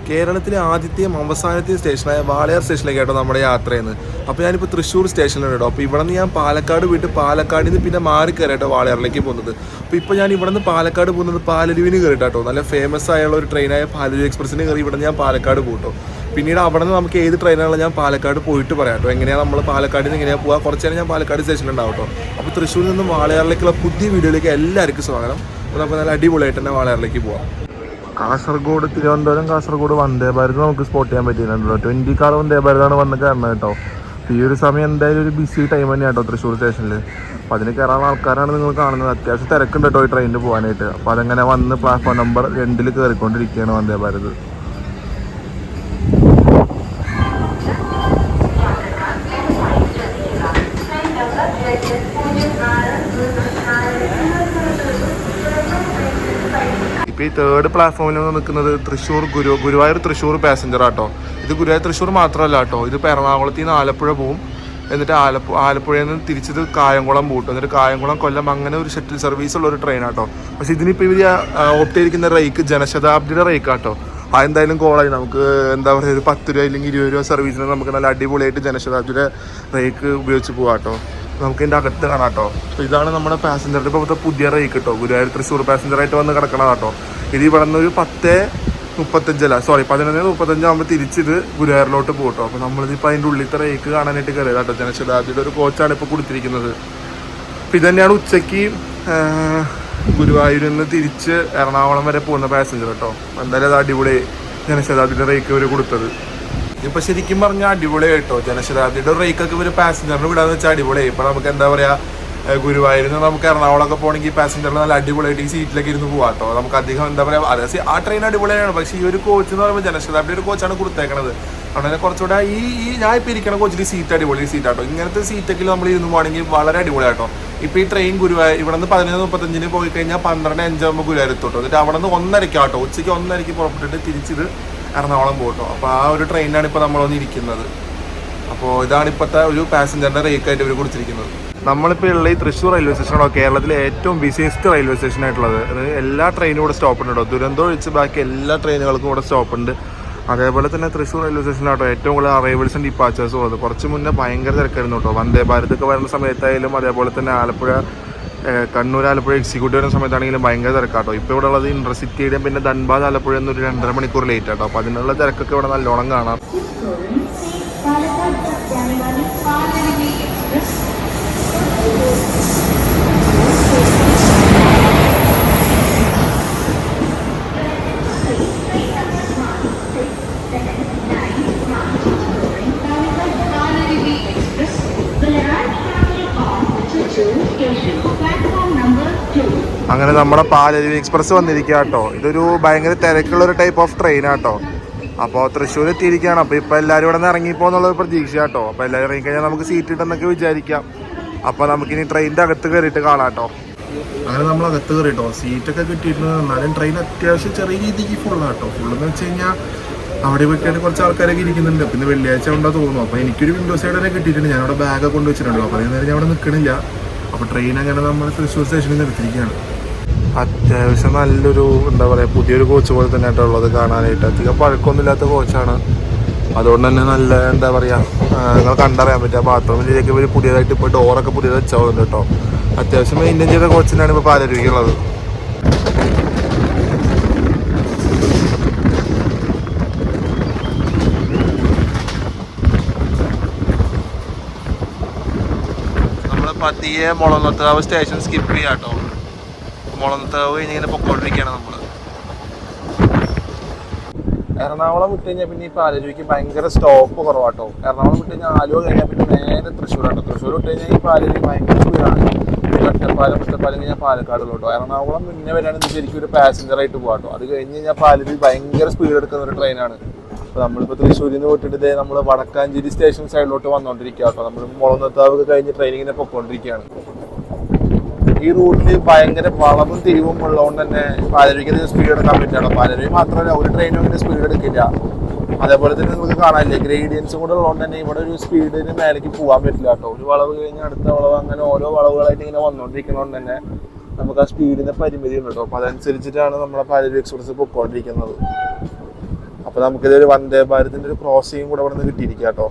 കേരളത്തിലെ ആദ്യത്തെയും അവസാനത്തെയും സ്റ്റേഷനായ വാളയാർ സ്റ്റേഷനിലേക്കാട്ടോ നമ്മുടെ യാത്ര ചെയ്യുന്നത്. അപ്പോൾ ഞാനിപ്പോൾ തൃശ്ശൂർ സ്റ്റേഷനിലാണ് കേട്ടോ. അപ്പോൾ ഇവിടെ നിന്ന് ഞാൻ പാലക്കാട് പോയിട്ട് പാലക്കാടിൽ നിന്ന് പിന്നെ മാറി കയറിയിട്ടോ വാളയാറിലേക്ക് പോകുന്നത്. അപ്പോൾ ഇപ്പോൾ ഞാൻ ഇവിടെ നിന്ന് പാലക്കാട് പോകുന്നത് പാലരുവിന് കയറിയിട്ടോ. നല്ല ഫേമസ് ആയുള്ള ഒരു ട്രെയിനായ പാലരുവി എക്സ്പ്രസ്സിന് കയറി ഇവിടെ നിന്ന് ഞാൻ പാലക്കാട് പോകട്ടോ. പിന്നീട് അവിടെ നിന്ന് നമുക്ക് ഏത് ട്രെയിനാണല്ലോ ഞാൻ പാലക്കാട് പോയിട്ട് പറയാം കേട്ടോ. എങ്ങനെയാണ് നമ്മൾ പാലക്കാടിൽ നിന്ന് എങ്ങനെയാണ് പോകുക, കുറച്ച് നേരം ഞാൻ പാലക്കാട് സ്റ്റേഷനിലുണ്ടാവും കേട്ടോ. അപ്പോൾ തൃശ്ശൂരിൽ നിന്ന് വാളയാറിലേക്കുള്ള പുതിയ വീഡിയോയിലേക്ക് എല്ലാവർക്കും സ്വാഗതം. അപ്പോൾ നമുക്ക് നല്ല അടിപൊളിയായിട്ട് തന്നെ വാളയാറിലേക്ക് പോവാം. കാസർഗോഡ്, തിരുവനന്തപുരം കാസർഗോഡ് വന്ദേ ഭാരത് നമുക്ക് സ്പോട്ട് ചെയ്യാൻ പറ്റിയിട്ടുണ്ടല്ലോ. 20 കാർ വന്ദേ ഭാരതാണ് വന്ന് കയറുന്നത് കേട്ടോ. ഈ ഒരു സമയം എന്തായാലും ഒരു ബിസി ടൈം തന്നെയാണ് കേട്ടോ തൃശ്ശൂർ സ്റ്റേഷനിൽ. അപ്പോൾ അതിന് കയറാനുള്ള ആൾക്കാരാണ് നിങ്ങൾ കാണുന്നത്. അത്യാവശ്യം തിരക്കുണ്ട് കേട്ടോ ഈ ട്രെയിനിൽ പോകാനായിട്ട്. അപ്പോൾ അതങ്ങനെ വന്ന് പ്ലാറ്റ്ഫോം നമ്പർ 2 കയറിക്കൊണ്ടിരിക്കുകയാണ് വന്ദേ ഭാരത്. ഇപ്പോൾ ഈ 3rd പ്ലാറ്റ്ഫോമിൽ നിൽക്കുന്നത് ഗുരുവായൂർ തൃശ്ശൂർ പാസഞ്ചർ ആട്ടോ. ഇത് ഗുരുവായൂർ തൃശ്ശൂർ മാത്രമല്ല കേട്ടോ, ഇതിപ്പോൾ എറണാകുളത്ത് നിന്ന് ആലപ്പുഴ പോവും. എന്നിട്ട് ആലപ്പുഴയിൽ നിന്ന് തിരിച്ചത് കായംകുളം പോട്ടും. എന്നിട്ട് കായംകുളം കൊല്ലം അങ്ങനെ ഒരു ഷട്ടിൽ സർവീസ് ഉള്ള ഒരു ട്രെയിൻ ആട്ടോ. പക്ഷേ ഇതിനിപ്പോൾ ഇവർ ഓപ്റ്റ് ചെയ്തിരിക്കുന്ന റേക്ക് ജനശതാബ്ദിയുടെ റേക്ക് ആട്ടോ. അതെന്തായാലും കോളായി. നമുക്ക് എന്താ പറയുക, ഒരു 10 രൂപ അല്ലെങ്കിൽ 20 രൂപ സർവീസിന് നമുക്ക് നല്ല അടിപൊളിയായിട്ട് ജനശതാബ്ദിയുടെ റേക്ക് ഉപയോഗിച്ച് പോകാം കേട്ടോ. നമുക്ക് ഇതിൻ്റെ അകത്ത് കാണാം കേട്ടോ. അപ്പോൾ ഇതാണ് നമ്മുടെ പാസഞ്ചറിൻ്റെ ഇപ്പോഴത്തെ പുതിയ റേക്ക് കേട്ടോ. ഗുരുവായൂർ തൃശ്ശൂർ പാസഞ്ചറായിട്ട് വന്ന് കിടക്കണം കേട്ടോ. ഇത് ഇവിടെ നിന്ന് ഒരു 11:35 ആകുമ്പോൾ തിരിച്ചിത് ഗുരുവായൂരിലോട്ട് പോകട്ടോ. അപ്പോൾ നമ്മളിതിപ്പോൾ അതിൻ്റെ ഉള്ളിലത്തെ റേക്ക് കാണാനായിട്ട് കയറിയത് കേട്ടോ. ജനശതാബ്ദിയുടെ ഒരു കോച്ചാണ് ഇപ്പോൾ കൊടുത്തിരിക്കുന്നത്. അപ്പോൾ ഇത് തന്നെയാണ് ഉച്ചയ്ക്ക് ഗുരുവായൂരിൽ നിന്ന് തിരിച്ച് എറണാകുളം വരെ പോകുന്ന പാസഞ്ചർ കേട്ടോ. എന്തായാലും അത് അടിപൊളി ജനശതാബ്ദിയുടെ റേക്ക് ഇവർ കൊടുത്തത്. ഇപ്പൊ ശരിക്കും പറഞ്ഞാൽ അടിപൊളിയായി കേട്ടോ. ജനശതാബ്ദിയുടെ റേക്കൊക്കെ ഒരു പാസഞ്ചറിന് വിടാന്ന് വെച്ചാൽ അടിപൊളിയായി. ഇപ്പൊ നമുക്ക് എന്താ പറയാ, ഗുരുവായൂരിൽ നിന്ന് നമുക്ക് എറണാകുളമൊക്കെ പോകണമെങ്കിൽ പാസഞ്ചറിൽ നല്ല അടിപൊളിയായിട്ട് ഈ സീറ്റിലൊക്കെ ഇരുന്ന് പോകാം കേട്ടോ. നമുക്ക് അധികം എന്താ പറയാ, ആ ട്രെയിൻ അടിപൊളിയാണ്. പക്ഷേ ഈ ഒരു കോച്ച് എന്ന് പറയുമ്പോൾ ജനശതാബ്ദി ഒരു കോച്ചാണ് കൊടുത്തേക്കണത്. അവിടെ കുറച്ചുകൂടെ ഈ ഞാൻ ഇപ്പം ഇരിക്കണ കോച്ചിൽ സീറ്റ് അടിപൊളി സീറ്റാട്ടോ. ഇങ്ങനത്തെ സീറ്റൊക്കെ നമ്മൾ ഇരുന്ന് പോകണമെങ്കിൽ വളരെ അടിപൊളിയാട്ടോ. ഇപ്പോൾ ഈ ട്രെയിൻ ഗുരുവായൂർ ഇവിടെ നിന്ന് 11:35 പോയി കഴിഞ്ഞാൽ 12:05 ആകുമ്പോൾ ഗുരുവായൂർ എത്തോട്ടോ. എന്നിട്ട് അവിടെ നിന്ന് 1:30 കേട്ടോ, ഉച്ചയ്ക്ക് 1:30 പുറപ്പെട്ടിട്ട് തിരിച്ചിത് എറണാകുളം പോകട്ടോ. അപ്പോൾ ആ ഒരു ട്രെയിനാണ് ഇപ്പോൾ നമ്മളൊന്ന് ഇരിക്കുന്നത്. അപ്പോൾ ഇതാണ് ഇപ്പോഴത്തെ ഒരു പാസഞ്ചറിൻ്റെ റേക്കായിട്ട് ഇവർ കൊടുത്തിരിക്കുന്നത്. നമ്മളിപ്പോൾ ഉള്ള ഈ തൃശ്ശൂർ റെയിൽവേ സ്റ്റേഷനാണോ കേരളത്തിലെ ഏറ്റവും ബിസിയസ്റ്റ് റെയിൽവേ സ്റ്റേഷനായിട്ടുള്ളത്. അത് എല്ലാ ട്രെയിനും ഇവിടെ സ്റ്റോപ്പ് ഉണ്ട് കേട്ടോ. ദുരന്തം ഒഴിച്ച് ബാക്കി എല്ലാ ട്രെയിനുകൾക്കും ഇവിടെ സ്റ്റോപ്പ് ഉണ്ട്. അതേപോലെ തന്നെ തൃശ്ശൂർ റെയിൽവേ സ്റ്റേഷനാട്ടോ ഏറ്റവും കൂടുതൽ അറൈവൽസും ഡിപ്പാച്ചേഴ്സും ഉള്ളത്. കുറച്ച് മുന്നേ ഭയങ്കര തിരക്കായിരുന്നു കേട്ടോ. വന്ദേ ഭാരതൊക്കെ വരുന്ന സമയത്തായാലും അതേപോലെ തന്നെ കണ്ണൂർ ആലപ്പുഴ എക്സിക്യൂട്ടീവ് വരുന്ന സമയത്താണെങ്കിലും ഭയങ്കര തിരക്കാട്ടോ. ഇപ്പോൾ ഇവിടെ ഉള്ളത് ഇന്റർസിറ്റിയുടെയും പിന്നെ ധൻബാദ് ആലപ്പുഴ എന്നൊരു 2.5 മണിക്കൂർ ലേറ്റ് ആട്ടോ. അപ്പോൾ അതിനുള്ള തിരക്കൊക്കെ ഇവിടെ നല്ലോണം കാണാം. അങ്ങനെ നമ്മുടെ പാലരുവി എക്സ്പ്രസ് വന്നിരിക്കുക കേട്ടോ. ഇതൊരു ഭയങ്കര തിരക്കുള്ളൊരു ടൈപ്പ് ഓഫ് ട്രെയിൻ ആട്ടോ. അപ്പോൾ തൃശ്ശൂർ എത്തിയിരിക്കുകയാണ്. അപ്പോൾ ഇപ്പോൾ എല്ലാവരും ഇവിടെ നിന്ന് ഇറങ്ങിപ്പോന്നുള്ളൊരു പ്രതീക്ഷ കേട്ടോ. അപ്പോൾ എല്ലാവരും ഇറങ്ങിക്കഴിഞ്ഞാൽ നമുക്ക് സീറ്റ് കിട്ടുമെന്നൊക്കെ വിചാരിക്കാം. അപ്പോൾ നമുക്കിനി ട്രെയിനിൻ്റെ അകത്ത് കയറിയിട്ട് കാണാം കേട്ടോ. അങ്ങനെ നമ്മൾ അകത്ത് കയറിട്ടോ. സീറ്റൊക്കെ കിട്ടിയിട്ടുണ്ട്. എന്നാലും ട്രെയിൻ അത്യാവശ്യം ചെറിയ രീതിക്ക് ഫുള്ളാട്ടോ. ഫുള്ളെന്ന് വെച്ച് കഴിഞ്ഞാൽ അവിടെ പോയിട്ടാണ് കുറച്ച് ആൾക്കാരൊക്കെ ഇരിക്കുന്നുണ്ട്. പിന്നെ വെള്ളിയാഴ്ച ഉണ്ടോ തോന്നുന്നു. അപ്പോൾ എനിക്കൊരു വിൻഡോ സൈഡ് തന്നെ കിട്ടിയിട്ടുണ്ട്. ഞാനവിടെ ബാഗൊക്കെ കൊണ്ടുവച്ചിട്ടുണ്ടല്ലോ. അപ്പോൾ അതിന് നേരം ഞാൻ അവിടെ നിൽക്കണില്ല. അപ്പോൾ ട്രെയിൻ അങ്ങനെ നമ്മൾ തൃശ്ശൂർ സ്റ്റേഷനിൽ നിർത്തിയിരിക്കുകയാണ്. അത്യാവശ്യം നല്ലൊരു എന്താ പറയുക, പുതിയൊരു കോച്ച് പോലെ തന്നെ ആയിട്ടുള്ളത് കാണാനായിട്ട്. അധികം പഴക്കമൊന്നുമില്ലാത്ത കോച്ചാണ്. അതുകൊണ്ട് തന്നെ നല്ല എന്താ പറയുക, നിങ്ങൾ കണ്ടറിയാൻ പറ്റുക. ബാത്റൂമിലേക്ക് ഇവർ പുതിയതായിട്ട് ഇപ്പോൾ ഡോറൊക്കെ പുതിയതായി വെച്ചാവുന്നുണ്ട് കേട്ടോ. അത്യാവശ്യം മെയിൻറ്റെയിൻ ചെയ്ത കോച്ചിനാണ് ഇപ്പോൾ പാലരുവിക്കുള്ളത്. നമ്മൾ പതിയെ മുളന്നത്താവ് സ്റ്റേഷൻ സ്കിപ്പ് ചെയ്യാം കേട്ടോ. മുളന്നത്താവ് കഴിഞ്ഞിങ്ങനെ പൊക്കോണ്ടിരിക്കുകയാണ് നമ്മൾ. എറണാകുളം വിട്ട് കഴിഞ്ഞാൽ പിന്നെ ഈ പാലരുവിക്ക് ഭയങ്കര സ്റ്റോപ്പ് കുറവാട്ടോ. എറണാകുളം വിട്ട് കഴിഞ്ഞാൽ ആലുവ കഴിഞ്ഞാൽ പിന്നെ നേരെ തൃശ്ശൂരാട്ടോ. തൃശ്ശൂർ വിട്ട് കഴിഞ്ഞാൽ ഈ പാലരുവി ഭയങ്കര സ്പീഡാണ്. ഒറ്റപ്പാലം കഴിഞ്ഞാൽ പാലക്കാടുള്ളൂട്ടോ. എറണാകുളം മുന്നേ വരാണെങ്കിൽ ശരിക്കും ഒരു പാസഞ്ചറായിട്ട് പോകാട്ടോ. അത് കഴിഞ്ഞ് കഴിഞ്ഞാൽ പാലരുവി ഭയങ്കര സ്പീഡ് എടുക്കുന്ന ഒരു ട്രെയിനാണ്. അപ്പോൾ നമ്മളിപ്പോൾ തൃശ്ശൂരിൽ നിന്ന് വിട്ടിട്ട് നമ്മൾ വടക്കാഞ്ചേരി സ്റ്റേഷൻ സൈഡിലോട്ട് വന്നുകൊണ്ടിരിക്കുക കേട്ടോ. നമ്മൾ മുളന്നത്താവ് കഴിഞ്ഞ് ട്രെയിനിങ്ങിനെ പൊക്കോണ്ടിരിക്കുകയാണ്. ഈ റൂട്ടിൽ ഭയങ്കര വളവും തിരിവും ഉള്ളതുകൊണ്ട് തന്നെ പാലരുവിക്ക് സ്പീഡ് എടുക്കാൻ പറ്റില്ല. പാലരുവി മാത്രമല്ല ഒരു ട്രെയിനും ഇങ്ങനെ സ്പീഡ് എടുക്കില്ല. അതേപോലെ തന്നെ നിങ്ങൾക്ക് കാണാനില്ലേ, ഗ്രേഡിയൻസും കൂടെ ഉള്ളതുകൊണ്ട് തന്നെ ഇവിടെ ഒരു സ്പീഡിന് മേലേക്ക് പോകാൻ പറ്റില്ല കേട്ടോ. ഒരു വളവ് കഴിഞ്ഞ് അടുത്ത വളവ്, അങ്ങനെ ഓരോ വളവുകളായിട്ട് ഇങ്ങനെ വന്നുകൊണ്ടിരിക്കുന്നതുകൊണ്ട് തന്നെ നമുക്ക് ആ സ്പീഡിൻ്റെ പരിമിതി ഉണ്ട് കേട്ടോ. അപ്പോൾ അതനുസരിച്ചിട്ടാണ് നമ്മുടെ പാലരുവി എക്സ്പ്രസ് പൊയ്ക്കൊണ്ടിരിക്കുന്നത്. അപ്പൊ നമുക്കിതൊരു വന്ദേ ഭാരതിന്റെ ഒരു ക്രോസിംഗ് കൂടെ ഇവിടെ നിന്ന് കിട്ടിയിരിക്കുക കേട്ടോ.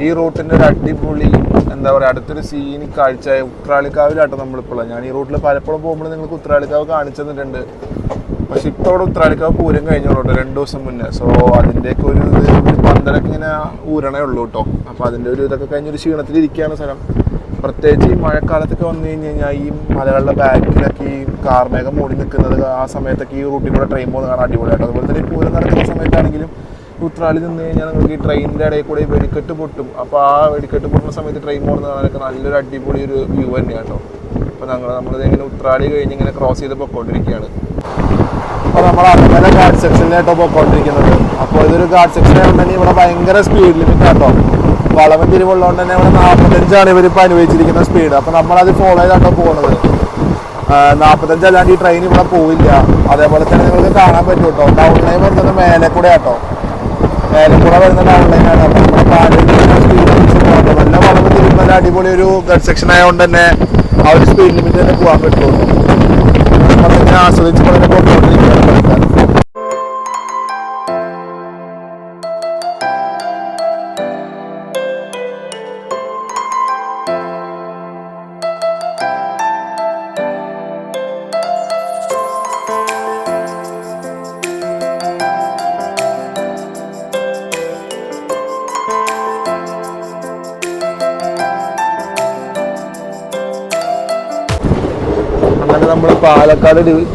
ഈ റൂട്ടിന്റെ ഒരു അടിപൊളി എന്താ പറയുക അടുത്തൊരു സീനി കാഴ്ച ഉത്രാളിക്കാവിലാട്ടോ നമ്മളിപ്പോൾ. ഞാൻ ഈ റൂട്ടിൽ പലപ്പോഴും പോകുമ്പോൾ നിങ്ങൾക്ക് ഉത്രാളിക്കാവ് കാണിച്ചു തന്നിട്ടുണ്ട്. പക്ഷെ ഇപ്പോൾ അവിടെ ഉത്രാളിക്കാവ് പൂരം കഴിഞ്ഞോളൂ 2 ദിവസം മുന്നേ. സോ അതിൻ്റെയൊക്കെ ഒരു പന്തലൊക്കെ ഇങ്ങനെ ഊരണേ ഉള്ളൂ കേട്ടോ. അപ്പോൾ അതിൻ്റെ ഒരു ഇതൊക്കെ കഴിഞ്ഞൊരു ക്ഷീണത്തിലിരിക്കുകയാണ് സ്ഥലം. പ്രത്യേകിച്ച് ഈ മഴക്കാലത്തൊക്കെ വന്നു കഴിഞ്ഞാൽ ഈ മലകളുടെ ബാക്കിലൊക്കെ ഈ കാർമേഘം മൂടി നിൽക്കുന്നത് ആ സമയത്തൊക്കെ ഈ റൂട്ടിലൂടെ ട്രെയിൻ പോകുന്നത് കാണാൻ അടിപൊളിയാട്ടോ. അതുപോലെ തന്നെ ഈ പൂരം നടക്കുന്ന സമയത്താണെങ്കിലും ഉത്രാളി നിന്ന് കഴിഞ്ഞാൽ നിങ്ങൾക്ക് ഈ ട്രെയിനിൻ്റെ ഇടയിൽ കൂടെ വെടിക്കെട്ട് പൊട്ടും. അപ്പോൾ ആ വെടിക്കെട്ട് പൊട്ടുന്ന സമയത്ത് ട്രെയിൻ പോകുന്ന കാണാനൊക്കെ നല്ലൊരു അടിപൊളി ഒരു വ്യൂ തന്നെയാണ് കേട്ടോ. അപ്പോൾ നമ്മളിത് ഇങ്ങനെ ഉത്രാളി കഴിഞ്ഞ് ഇങ്ങനെ ക്രോസ് ചെയ്ത് പൊയ്ക്കൊണ്ടിരിക്കുകയാണ്. അപ്പോൾ നമ്മൾ അങ്ങനെ ഗാർഡ് സെക്ഷനിലായിട്ടോ പോയിക്കൊണ്ടിരിക്കുന്നത്. അപ്പോൾ ഇതൊരു ഗാർഡ് സെക്ഷൻ ആയതുകൊണ്ട് തന്നെ ഇവിടെ ഭയങ്കര സ്പീഡ് ലിമിറ്റ് ആട്ടോ. വളവും തിരിവുള്ളതുകൊണ്ട് തന്നെ ഇവിടെ 45 ഇവരിപ്പോൾ അനുവദിച്ചിരിക്കുന്ന സ്പീഡ്. അപ്പോൾ നമ്മളത് ഫോളോ ചെയ്താട്ടോ പോകുന്നത്. 45 അല്ലാണ്ട് ഈ ട്രെയിൻ ഇവിടെ പോവില്ല. അതേപോലെ തന്നെ നിങ്ങൾക്ക് കാണാൻ പറ്റും കേട്ടോ. ടൗൺ ലൈൻ വരുന്നത് മേലെ കൂടെ ആട്ടോ. മേലെ കൂടെ വരുന്ന ടൗൺ ലൈനാണ്. അപ്പോൾ നമ്മുടെ സ്പീഡ് നല്ല വളവും തിരിവ് നല്ല അടിപൊളി ഒരു ഗാർഡ് സെക്ഷൻ ആയതുകൊണ്ട് തന്നെ ആ ഒരു സ്പീഡ് ലിമിറ്റ് തന്നെ പോകാൻ പറ്റുള്ളൂ. നമ്മൾ തന്നെ ആസ്വദിച്ച് വളരെ പോയിക്കൊണ്ടിരിക്കുകയാണ് കളിക്കാൻ. അങ്ങനെ നമ്മൾ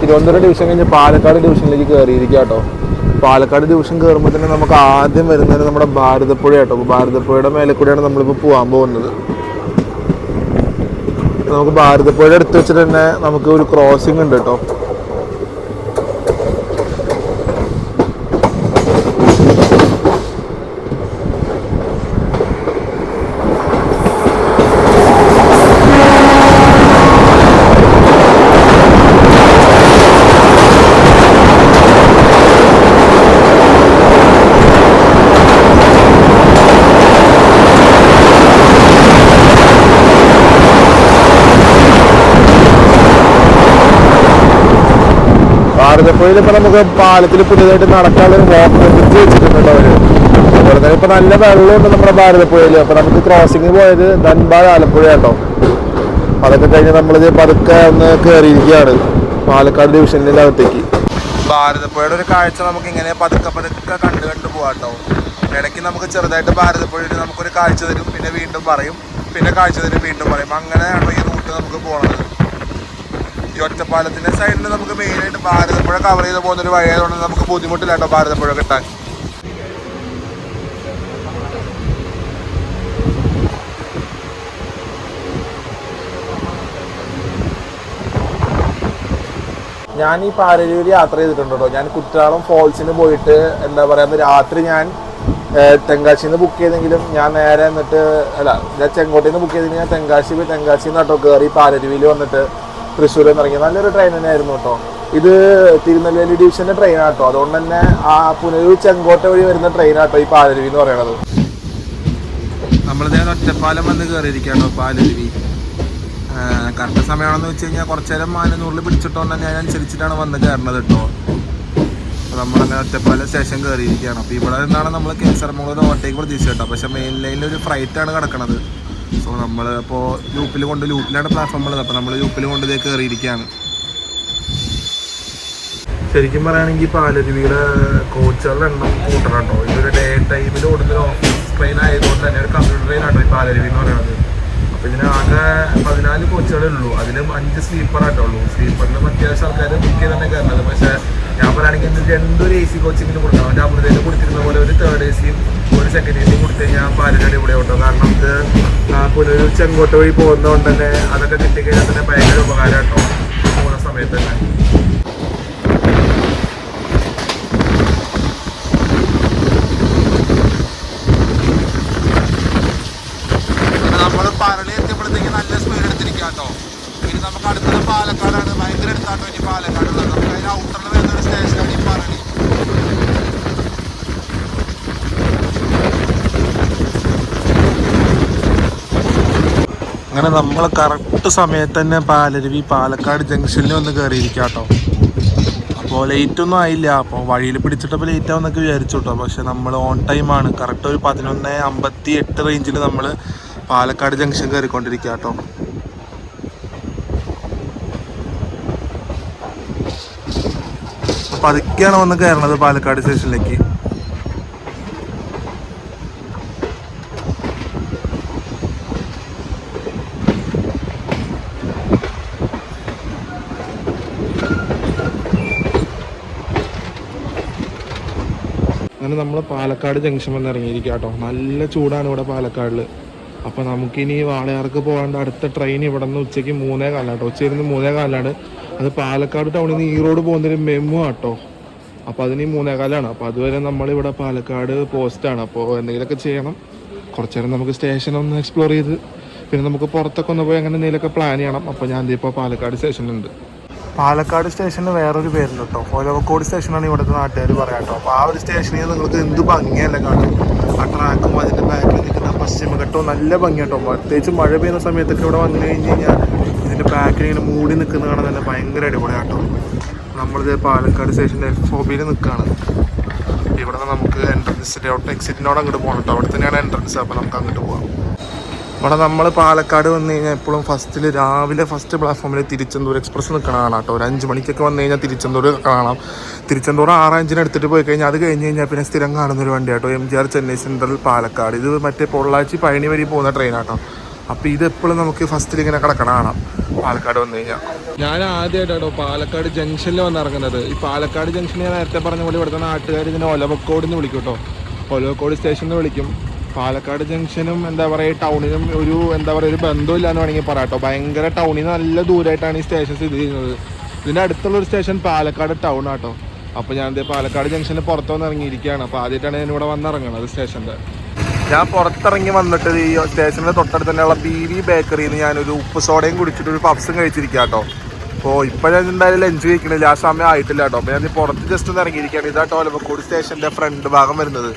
തിരുവനന്തപുരം ഡിവിഷൻ കഴിഞ്ഞ് പാലക്കാട് ഡിവിഷനിലേക്ക് കയറിയിരിക്കുക കേട്ടോ. പാലക്കാട് ഡിവിഷൻ കയറുമ്പോൾ തന്നെ നമുക്ക് ആദ്യം വരുന്നത് നമ്മുടെ ഭാരതപ്പുഴ കേട്ടോ. ഭാരതപ്പുഴയുടെ മേലെ കൂടെയാണ് നമ്മളിപ്പോൾ പോകാൻ പോകുന്നത്. നമുക്ക് ഭാരതപ്പുഴ എടുത്ത് വെച്ചിട്ട് തന്നെ നമുക്ക് ഒരു ക്രോസിംഗ് ഉണ്ട് കേട്ടോ. ഭാരതപ്പുഴയിൽ ഇപ്പൊ നമുക്ക് പാലത്തിൽ പുതിയതായിട്ട് നടക്കാനുള്ള ഒരു വാട്ടർ ബ്രിഡ്ജ് വെച്ചിട്ടുണ്ട് അവര്. അതുപോലെ തന്നെ ഇപ്പൊ നല്ല വെള്ളമുണ്ട് നമ്മുടെ ഭാരതപ്പുഴയിൽ. അപ്പൊ നമുക്ക് ക്രോസിംഗ് പോയത് ധൻബാദ് ആലപ്പുഴ കേട്ടോ. അതൊക്കെ കഴിഞ്ഞ് നമ്മളിത് പതുക്കെ ഒന്ന് കയറിയിരിക്കുകയാണ് പാലക്കാട് ഡിവിഷനിലെ അകത്തേക്ക്. ഭാരതപ്പുഴയുടെ ഒരു കാഴ്ച നമുക്ക് ഇങ്ങനെ പതുക്കെ കണ്ടു പോകാട്ടോ. ഇടയ്ക്ക് നമുക്ക് ചെറുതായിട്ട് ഭാരതപ്പുഴയിൽ നമുക്കൊരു കാഴ്ച തരും, പിന്നെ വീണ്ടും പറയും, പിന്നെ കാഴ്ച തരും, വീണ്ടും പറയും. അങ്ങനെയാണ് ഈ റൂട്ട് നമുക്ക് പോകുന്നത്. ഈ ഒറ്റപ്പാലത്തിന്റെ സൈഡിൽ നമുക്ക് മെയിനായിട്ട് ഭാരതപ്പുഴ കവർ ചെയ്ത് പോകുന്നൊരു വഴിയായതുകൊണ്ട് നമുക്ക് ബുദ്ധിമുട്ടില്ല കേട്ടോ ഭാരതപ്പുഴ കിട്ടാൻ. ഞാൻ ഈ പാലരുവിൽ യാത്ര ചെയ്തിട്ടുണ്ട് കേട്ടോ. ഞാൻ കുറ്റാളം ഫോൾസിന് പോയിട്ട് എന്താ പറയുക, രാത്രി ഞാൻ തെങ്കാശിയിൽ നിന്ന് ബുക്ക് ചെയ്തെങ്കിലും ഞാൻ നേരെ എന്നിട്ട് ഞാൻ ചെങ്കോട്ടയിൽ നിന്ന് ബുക്ക് ചെയ്തെങ്കിൽ ഞാൻ തെങ്കാശിയിൽ നിന്ന് കേട്ടോ കയറി പാലരുവിയിൽ വന്നിട്ട് തൃശ്ശൂരിൽ നിന്ന് ഇറങ്ങി. നല്ലൊരു ട്രെയിൻ തന്നെയായിരുന്നു കേട്ടോ. ഇത് തിരുനെൽവേലി ഡിവിഷൻ്റെ ട്രെയിനാട്ടോ. അതുകൊണ്ട് തന്നെ ആ പുനലൂർ ചെങ്കോട്ട വഴി വരുന്ന ട്രെയിനാട്ടോ ഈ പാലരുവി എന്ന് പറയുന്നത്. നമ്മളിതേ ഒറ്റപ്പാലം വന്ന് കയറിയിരിക്കുകയാണോ പാലരുവി. കറക്റ്റ് സമയമാണെന്ന് വെച്ച് കഴിഞ്ഞാൽ കുറച്ച് നേരം മാനൂറിൽ പിടിച്ചിട്ടുകൊണ്ട് തന്നെ അതിനനുസരിച്ചിട്ടാണ് വന്ന് കയറുന്നത് കേട്ടോ. അപ്പോൾ നമ്മളങ്ങനെ ഒറ്റപ്പാലം സ്റ്റേഷൻ കയറിയിരിക്കുകയാണ്. അപ്പോൾ ഇവിടെ നിന്നാണ് നമ്മൾ കേസർമംഗളൂർ ഓവർടേക്ക് പ്രതീക്ഷിച്ചത് കേട്ടോ. പക്ഷേ മെയിൻ ലൈനിൽ ഒരു ഫ്ലൈറ്റാണ് കിടക്കുന്നത്. സോ നമ്മൾ ഇപ്പോൾ ലൂപ്പിലാണ് പ്ലാറ്റ്ഫോം ഉള്ളത്. അപ്പോൾ നമ്മൾ ലൂപ്പിൽ കൊണ്ട് ഇതേ കയറിയിരിക്കുകയാണ്. ശരിക്കും പറയുകയാണെങ്കിൽ പാലരുവിയുടെ കോച്ചുകളുടെ എണ്ണം കൂട്ടണം കേട്ടോ. ഇതൊരു ഡേ ടൈമിൽ ഓടുന്ന ഓഫീസ് ട്രെയിൻ ആയതുകൊണ്ട് തന്നെ ഒരു കമ്പ്യൂട്ടർ ട്രെയിൻ ആട്ടോ ഈ പാലരുവി എന്ന് പറയുന്നത്. ഇതിന് ആകെ 14 കോച്ചുകളേ ഉള്ളൂ. അതിലും 5 സ്ലീപ്പറായിട്ടുള്ളൂ. സ്ലീപ്പറിലും അത്യാവശ്യം ആൾക്കാർ ബുക്ക് ചെയ്ത് തന്നെ കയറുന്നത്. പക്ഷേ ഞാൻ പറയുകയാണെങ്കിൽ ഇതിൽ 2 AC കോച്ചിങ്ങിന് കൊടുക്കാം. അവൻ്റെ അമൃതയിൽ കൊടുത്തിരുന്ന പോലെ ഒരു 3rd AC ഒരു 2nd AC കൊടുത്തു കഴിഞ്ഞാൽ പാലക്കാട് ഇവിടെ ഉണ്ടോ. കാരണം ഇത് പുനലൂർ ചെങ്കോട്ട വഴി പോകുന്നതുകൊണ്ട് തന്നെ അതൊക്കെ കിട്ടിക്കഴിഞ്ഞാൽ തന്നെ ഭയങ്കര ഉപകാരം കേട്ടോ പോകുന്ന സമയത്ത് തന്നെ. നമ്മൾ പറളി എത്തിയപ്പോഴത്തേക്ക് നല്ല സ്പീഡ് എടുത്തിരിക്കുക കേട്ടോ. ഇനി നമുക്ക് അടുത്തത് പാലക്കാടാണ്. ഭയങ്കര അടുത്താട്ടോ ഇനി പാലക്കാടുള്ളത്. നമുക്ക് അതിന് ഔട്ടറിൽ വരുന്ന ഒരു സ്റ്റേഷനാണ് ഈ പറളി. അങ്ങനെ നമ്മൾ കറക്റ്റ് സമയത്ത് തന്നെ പാലരുവി പാലക്കാട് ജംഗ്ഷനിൽ വന്ന് കയറിയിരിക്കുക കേട്ടോ. അപ്പോൾ ലേറ്റൊന്നും ആയില്ല. അപ്പോൾ വഴിയിൽ പിടിച്ചിട്ടപ്പോൾ ലേറ്റ് ആവുന്നൊക്കെ വിചാരിച്ചു കേട്ടോ. പക്ഷെ നമ്മൾ ഓൺ ടൈമാണ്. കറക്റ്റ് ഒരു 11:58 റേഞ്ചിൽ നമ്മൾ പാലക്കാട് ജംഗ്ഷൻ കയറിക്കൊണ്ടിരിക്കുക കേട്ടോ. അപ്പോൾ അതൊക്കെയാണ് വന്ന് കയറണത് പാലക്കാട് സ്റ്റേഷനിലേക്ക്. അങ്ങനെ നമ്മൾ പാലക്കാട് ജംഗ്ഷൻ വന്ന് ഇറങ്ങിയിരിക്കുക കേട്ടോ. നല്ല ചൂടാണ് ഇവിടെ പാലക്കാടിൽ. അപ്പോൾ നമുക്കിനി വാളയാർക്ക് പോകാണ്ട് അടുത്ത ട്രെയിൻ ഇവിടെ നിന്ന് ഉച്ചയ്ക്ക് 3:15 കേട്ടോ. ഉച്ചയിരുന്ന് 3:15. അത് പാലക്കാട് ടൗണിൽ നിന്ന് ഈറോഡ് പോകുന്നൊരു മെമ്മു കേട്ടോ. അപ്പോൾ അതിന് 3:15. അപ്പോൾ അതുവരെ നമ്മളിവിടെ പാലക്കാട് പോസ്റ്റാണ്. അപ്പോൾ എന്തെങ്കിലുമൊക്കെ ചെയ്യണം. കുറച്ച് നേരം നമുക്ക് സ്റ്റേഷൻ ഒന്ന് എക്സ്പ്ലോർ ചെയ്ത് പിന്നെ നമുക്ക് പുറത്തൊക്കെ ഒന്ന് പോയി അങ്ങനെ എന്തെങ്കിലുമൊക്കെ പ്ലാൻ ചെയ്യണം. അപ്പോൾ ഞാൻ ഇപ്പോൾ പാലക്കാട് സ്റ്റേഷനിലുണ്ട്. പാലക്കാട് സ്റ്റേഷന് വേറൊരു പേരുണ്ട് കേട്ടോ. ഒലവക്കോട് സ്റ്റേഷനാണ് ഇവിടുത്തെ നാട്ടുകാർ പറയാം കേട്ടോ. അപ്പോൾ ആ ഒരു സ്റ്റേഷനിൽ നിങ്ങൾക്ക് എന്ത് ഭംഗിയല്ല കാണും. ആ ട്രാക്കും അതിൻ്റെ ബാക്കിൽ നിൽക്കുന്ന പശ്ചിമഘട്ടവും നല്ല ഭംഗി കേട്ടോ. പ്രത്യേകിച്ച് മഴ പെയ്യുന്ന സമയത്തൊക്കെ ഇവിടെ വന്നു കഴിഞ്ഞ് കഴിഞ്ഞാൽ ഇതിൻ്റെ ബാക്കിൽ ഇങ്ങനെ മൂടി നിൽക്കുന്ന കാണാൻ തന്നെ ഭയങ്കര അടിപൊളിയാട്ടോ. നമ്മളിത് പാലക്കാട് സ്റ്റേഷൻ്റെ FOBയിൽ നിൽക്കുകയാണ്. ഇവിടെ നിന്ന് നമുക്ക് എക്സിറ്റിനോട് അങ്ങോട്ട് പോകണം കേട്ടോ. അവിടെ തന്നെയാണ് എൻട്രൻസ്. അപ്പോൾ നമുക്ക് അങ്ങോട്ട് പോകാം. ഇവിടെ നമ്മൾ പാലക്കാട് വന്നു കഴിഞ്ഞാൽ എപ്പോഴും രാവിലെ ഫസ്റ്റ് പ്ലാറ്റ്ഫോമിൽ തിരുച്ചെന്തൂർ എക്സ്പ്രസ് നിൽക്കണതാണ് കേട്ടോ. ഒരു 5 മണിക്കൊക്കെ വന്നു കഴിഞ്ഞാൽ തിരുച്ചെന്തൂർ കാണാം. തിരുച്ചെന്തൂർ 6:05 എടുത്തിട്ട് പോയി കഴിഞ്ഞാൽ അത് കഴിഞ്ഞ് കഴിഞ്ഞാൽ പിന്നെ സ്ഥിരം കാണുന്നൊരു വണ്ടി കേട്ടോ. MGR Chennai central Palakkad. ഇത് മറ്റേ പൊള്ളാച്ചി പഴനി വഴി പോകുന്ന ട്രെയിനാട്ടോ. അപ്പോൾ ഇതെപ്പോഴും നമുക്ക് ഫസ്റ്റിൽ ഇങ്ങനെ കിടക്കണതാണ് പാലക്കാട് വന്നു കഴിഞ്ഞാൽ. ഞാൻ ആദ്യമായിട്ടോ പാലക്കാട് ജംഗ്ഷനിൽ വന്ന് ഇറങ്ങുന്നത്. ഈ പാലക്കാട് ജംഗ്ഷനിൽ ഞാൻ നേരത്തെ പറഞ്ഞ പോലെ ഇവിടുത്തെ നാട്ടുകാർ ഇതിനെ ഒലവക്കോട് എന്ന് വിളിക്കും കേട്ടോ. ഒലവക്കോട് സ്റ്റേഷൻ എന്ന് വിളിക്കും. പാലക്കാട് ജംഗ്ഷനും എന്താ പറയുക ടൗണിനും ഒരു ബന്ധമില്ലാന്ന് വേണമെങ്കിൽ പറയാം കേട്ടോ. ഭയങ്കര ടൗണിൽ നിന്ന് നല്ല ദൂരമായിട്ടാണ് ഈ സ്റ്റേഷൻ സ്ഥിതി ചെയ്യുന്നത്. ഇതിൻ്റെ അടുത്തുള്ളൊരു സ്റ്റേഷൻ പാലക്കാട് ടൗൺ ആട്ടോ. അപ്പോൾ ഞാൻ പാലക്കാട് ജംഗ്ഷന് പുറത്ത് വന്ന് ഇറങ്ങിയിരിക്കുകയാണ്. അപ്പോൾ ആദ്യമായിട്ടാണ് ഞാൻ ഇവിടെ വന്നിറങ്ങുന്നത് സ്റ്റേഷൻ്റെ. ഞാൻ പുറത്തിറങ്ങി വന്നിട്ട് ഈ സ്റ്റേഷൻ്റെ തൊട്ടടുത്ത് തന്നെയുള്ള BV ബേക്കറിയിൽ നിന്ന് ഞാനൊരു ഉപ്പ് സോഡയും കുടിച്ചിട്ട് ഒരു പപ്സും കഴിച്ചിരിക്കുക കേട്ടോ. അപ്പോൾ ഇപ്പോൾ ഞാൻ എന്തായാലും ലഞ്ച് കഴിക്കണില്ല. ആ സമയം ആയിട്ടില്ല കേട്ടോ. അപ്പോൾ ഞാൻ പുറത്ത് ജസ്റ്റ് ഒന്ന് ഇറങ്ങിയിരിക്കുകയാണ്. ഇതാട്ടോ ഒലവക്കോട് സ്റ്റേഷൻ്റെ ഫ്രണ്ട് ഭാഗം വരുന്നത്.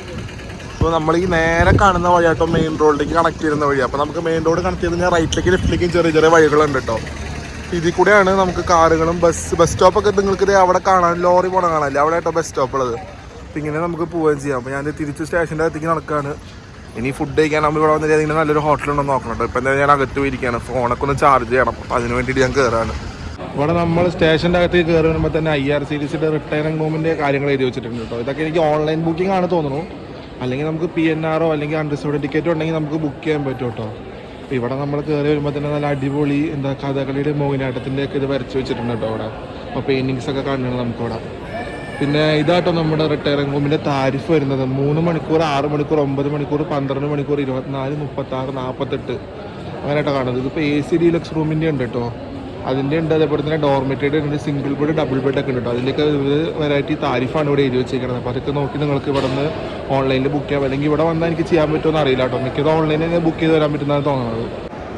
അപ്പോൾ നമ്മൾ ഈ നേരെ കാണുന്ന വഴിയാട്ടോ മെയിൻ റോഡിലേക്ക് കണക്ട് ചെയ്യുന്ന വഴി. അപ്പോൾ നമുക്ക് മെയിൻ റോഡ് കണക്ട് ചെയ്ത് കഴിഞ്ഞാൽ റൈറ്റിലേക്കും ലെഫ്റ്റിലേക്കും ചെറിയ ചെറിയ വഴികളുണ്ട് കേട്ടോ. ഇതിൽ കൂടെയാണ് നമുക്ക് കാറുകളും ബസ് സ്റ്റോപ്പൊക്കെ നിങ്ങൾക്ക് അവിടെ കാണാൻ ലോറി പോകണം കാണാനില്ല. അവിടെ ആയിട്ടോ ബസ് സ്റ്റോപ്പ് ഉള്ളത്. അപ്പോൾ ഇങ്ങനെ നമുക്ക് പോവുകയും ചെയ്യാം. അപ്പോൾ ഞാൻ തിരിച്ച് സ്റ്റേഷൻ്റെ അകത്തേക്ക് നടക്കുകയാണ്. ഇനി ഫുഡ് കഴിക്കാൻ നമ്മൾ ഇവിടെ വന്നിട്ട് ഏതെങ്കിലും നല്ലൊരു ഹോട്ടലുണ്ടോ നോക്കണം കേട്ടോ. ഇപ്പോൾ എന്തായാലും ഞാൻ അകത്ത് പോയിരിക്കുകയാണ്. ഫോണൊക്കെ ഒന്ന് ചാർജ് ചെയ്യണം. അപ്പോൾ അതിന് വേണ്ടിയിട്ട് ഞാൻ കയറാണ്. ഇവിടെ നമ്മൾ സ്റ്റേഷൻ്റെ അകത്തേക്ക് കയറി വരുമ്പോൾ തന്നെ IRCTCയുടെ റിട്ടയറിംഗ് റൂമിൻ്റെ കാര്യങ്ങൾ എഴുതി വെച്ചിട്ടുണ്ട് കേട്ടോ. ഇതൊക്കെ എനിക്ക് ഓൺലൈൻ ബുക്കിംഗ് ആണ് തോന്നുന്നു. അല്ലെങ്കിൽ നമുക്ക് PNR അല്ലെങ്കിൽ അൺറിസർവ്ഡ് ടിക്കറ്റോ ഉണ്ടെങ്കിൽ നമുക്ക് ബുക്ക് ചെയ്യാൻ പറ്റും കേട്ടോ. അപ്പോൾ ഇവിടെ നമ്മൾ കയറി വരുമ്പോൾ തന്നെ നല്ല അടിപൊളി കഥകളിയുടെ മോഹിനിയാട്ടത്തിൻ്റെ ഒക്കെ ഇത് വരച്ച് വെച്ചിട്ടുണ്ട് കേട്ടോ ഇവിടെ. അപ്പോൾ പെയിൻറ്റിങ്സ് ഒക്കെ കാണുന്നുണ്ട് നമുക്കിവിടെ. പിന്നെ ഇതാട്ടോ നമ്മുടെ റിട്ടയറിംഗ് റൂമിൻ്റെ താരിഫ് വരുന്നത് 3 മണിക്കൂർ, 6 മണിക്കൂർ, 9 മണിക്കൂർ, 12 മണിക്കൂർ, 24, 36, 48 അങ്ങനെയായിട്ടോ കാണുന്നത്. ഇതിപ്പോൾ AC ഡീലക്സ് റൂമിൻ്റെ ഉണ്ട് കേട്ടോ. അതിൻ്റെ ഉണ്ട്. അതേപോലെ തന്നെ ഡോർമെറ്ററിയുടെ ഉണ്ട്. സിംഗിൾ ബെഡ്, ഡബിൾ ബെഡ് ഒക്കെ ഉണ്ട് കേട്ടോ. അതിലേക്ക് വെറൈറ്റി താരിഫാണ് ഇവിടെ എഴുതി വെച്ചിരിക്കുന്നത്. അപ്പോൾ അതൊക്കെ നോക്കി നിങ്ങൾക്ക് ഇവിടെ നിന്ന് ഓൺലൈനിൽ ബുക്ക് ചെയ്യാം. അല്ലെങ്കിൽ ഇവിടെ വന്നാൽ എനിക്ക് ചെയ്യാൻ പറ്റുമെന്ന് അറിയില്ല കേട്ടോ. മിക്കത് ഓൺലൈനിൽ ബുക്ക് ചെയ്ത് തരാൻ പറ്റുന്നതാണ് തോന്നുന്നത്.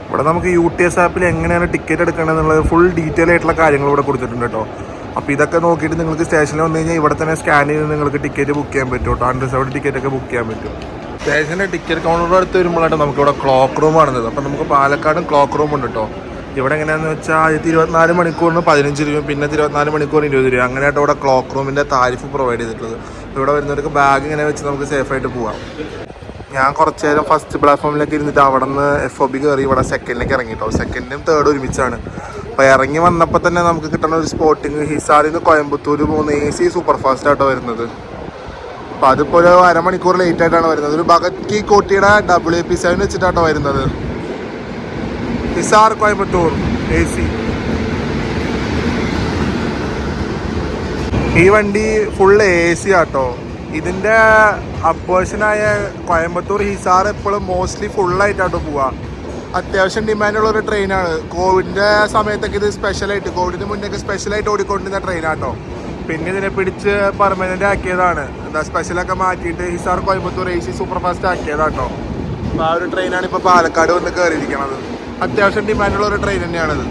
ഇവിടെ നമുക്ക് UTS ആപ്പിൽ എങ്ങനെയാണ് ടിക്കറ്റ് എടുക്കണമെന്നുള്ളത് ഫുൾ ഡീറ്റെയിൽ ആയിട്ടുള്ള കാര്യങ്ങൾ ഇവിടെ കൊടുത്തിട്ടുണ്ട് കേട്ടോ. അപ്പോൾ ഇതൊക്കെ നോക്കിയിട്ട് നിങ്ങൾക്ക് സ്റ്റേഷനിൽ വന്നു കഴിഞ്ഞാൽ ഇവിടെ തന്നെ സ്കാൻ ചെയ്ത് നിങ്ങൾക്ക് ടിക്കറ്റ് ബുക്ക് ചെയ്യാൻ പറ്റും കേട്ടോ. അൺറിസർവ്ഡ് ടിക്കറ്റൊക്കെ ബുക്ക് ചെയ്യാൻ പറ്റും. സ്റ്റേഷൻ്റെ ടിക്കറ്റ് കൗണ്ടറുടെ അടുത്ത് വരുമ്പോഴായിട്ട് നമുക്കിവിടെ ക്ലോക്ക് റൂം ആണത്. അപ്പോൾ നമുക്ക് പാലക്കാടും ക്ലോക്ക് റൂം ഉണ്ട് കേട്ടോ. ഇവിടെ എങ്ങനെയാണെന്ന് വെച്ചാൽ ആദ്യത്തെ 24 മണിക്കൂറിന് 15 രൂപയും പിന്നെ 24 മണിക്കൂറിന് 20 രൂപ അങ്ങനെയായിട്ട് ഇവിടെ ക്ലോക്ക് റൂമിൻ്റെ താരിഫ് പ്രൊവൈഡ് ചെയ്തിട്ടുള്ളത്. ഇവിടെ വരുന്നവർക്ക് ബാഗ് ഇങ്ങനെ വെച്ച് നമുക്ക് സേഫായിട്ട് പോകാം. ഞാൻ കുറച്ച് നേരം ഫസ്റ്റ് പ്ലാറ്റ്ഫോമിലേക്ക് ഇരുന്നിട്ട് അവിടെ നിന്ന് FOB കയറി ഇവിടെ സെക്കൻഡിലേക്ക് ഇറങ്ങി കേട്ടോ. സെക്കൻഡും തേർഡും ഒരുമിച്ചാണ്. അപ്പോൾ ഇറങ്ങി വന്നപ്പോൾ തന്നെ നമുക്ക് കിട്ടുന്ന ഒരു സ്പോട്ടിങ് ഹിസാറിൽ നിന്ന് കോയമ്പത്തൂർ പോകുന്ന AC സൂപ്പർ ഫാസ്റ്റ് ആട്ടോ വരുന്നത്. അപ്പോൾ അതിപ്പോൾ ഒരു അരമണിക്കൂർ ലേറ്റ് ആയിട്ടാണ് വരുന്നത്. ഒരു ഭഗത് കി കോട്ടിയുടെ WAP7 വെച്ചിട്ടാട്ടോ വരുന്നത്. ഹിസാർ കോയമ്പത്തൂർ AC. ഈ വണ്ടി ഫുള്ള് AC ആട്ടോ. ഇതിൻ്റെ അപ്വേർഷനായ കോയമ്പത്തൂർ ഹിസാർ എപ്പോഴും മോസ്റ്റ്ലി ഫുള്ളായിട്ടാട്ടോ പോവുക. അത്യാവശ്യം ഡിമാൻഡുള്ള ഒരു ട്രെയിനാണ്. കോവിഡിൻ്റെ സമയത്തൊക്കെ ഇത് സ്പെഷ്യലായിട്ട്, കോവിഡിന് മുന്നേ സ്പെഷ്യലായിട്ട് ഓടിക്കൊണ്ടിരുന്ന ട്രെയിനാട്ടോ. പിന്നെ ഇതിനെ പിടിച്ച് പെർമനൻ്റ് ആക്കിയതാണ്. എന്താ സ്പെഷ്യലൊക്കെ മാറ്റിയിട്ട് Hisar Coimbatore AC super fast ആക്കിയതാട്ടോ. അപ്പോൾ ആ ഒരു ട്രെയിനാണ് ഇപ്പോൾ പാലക്കാട് വന്ന് കയറിയിരിക്കണത്. അത്യാവശ്യം ഡിമാൻഡുള്ള ഒരു ട്രെയിൻ തന്നെയാണിത്.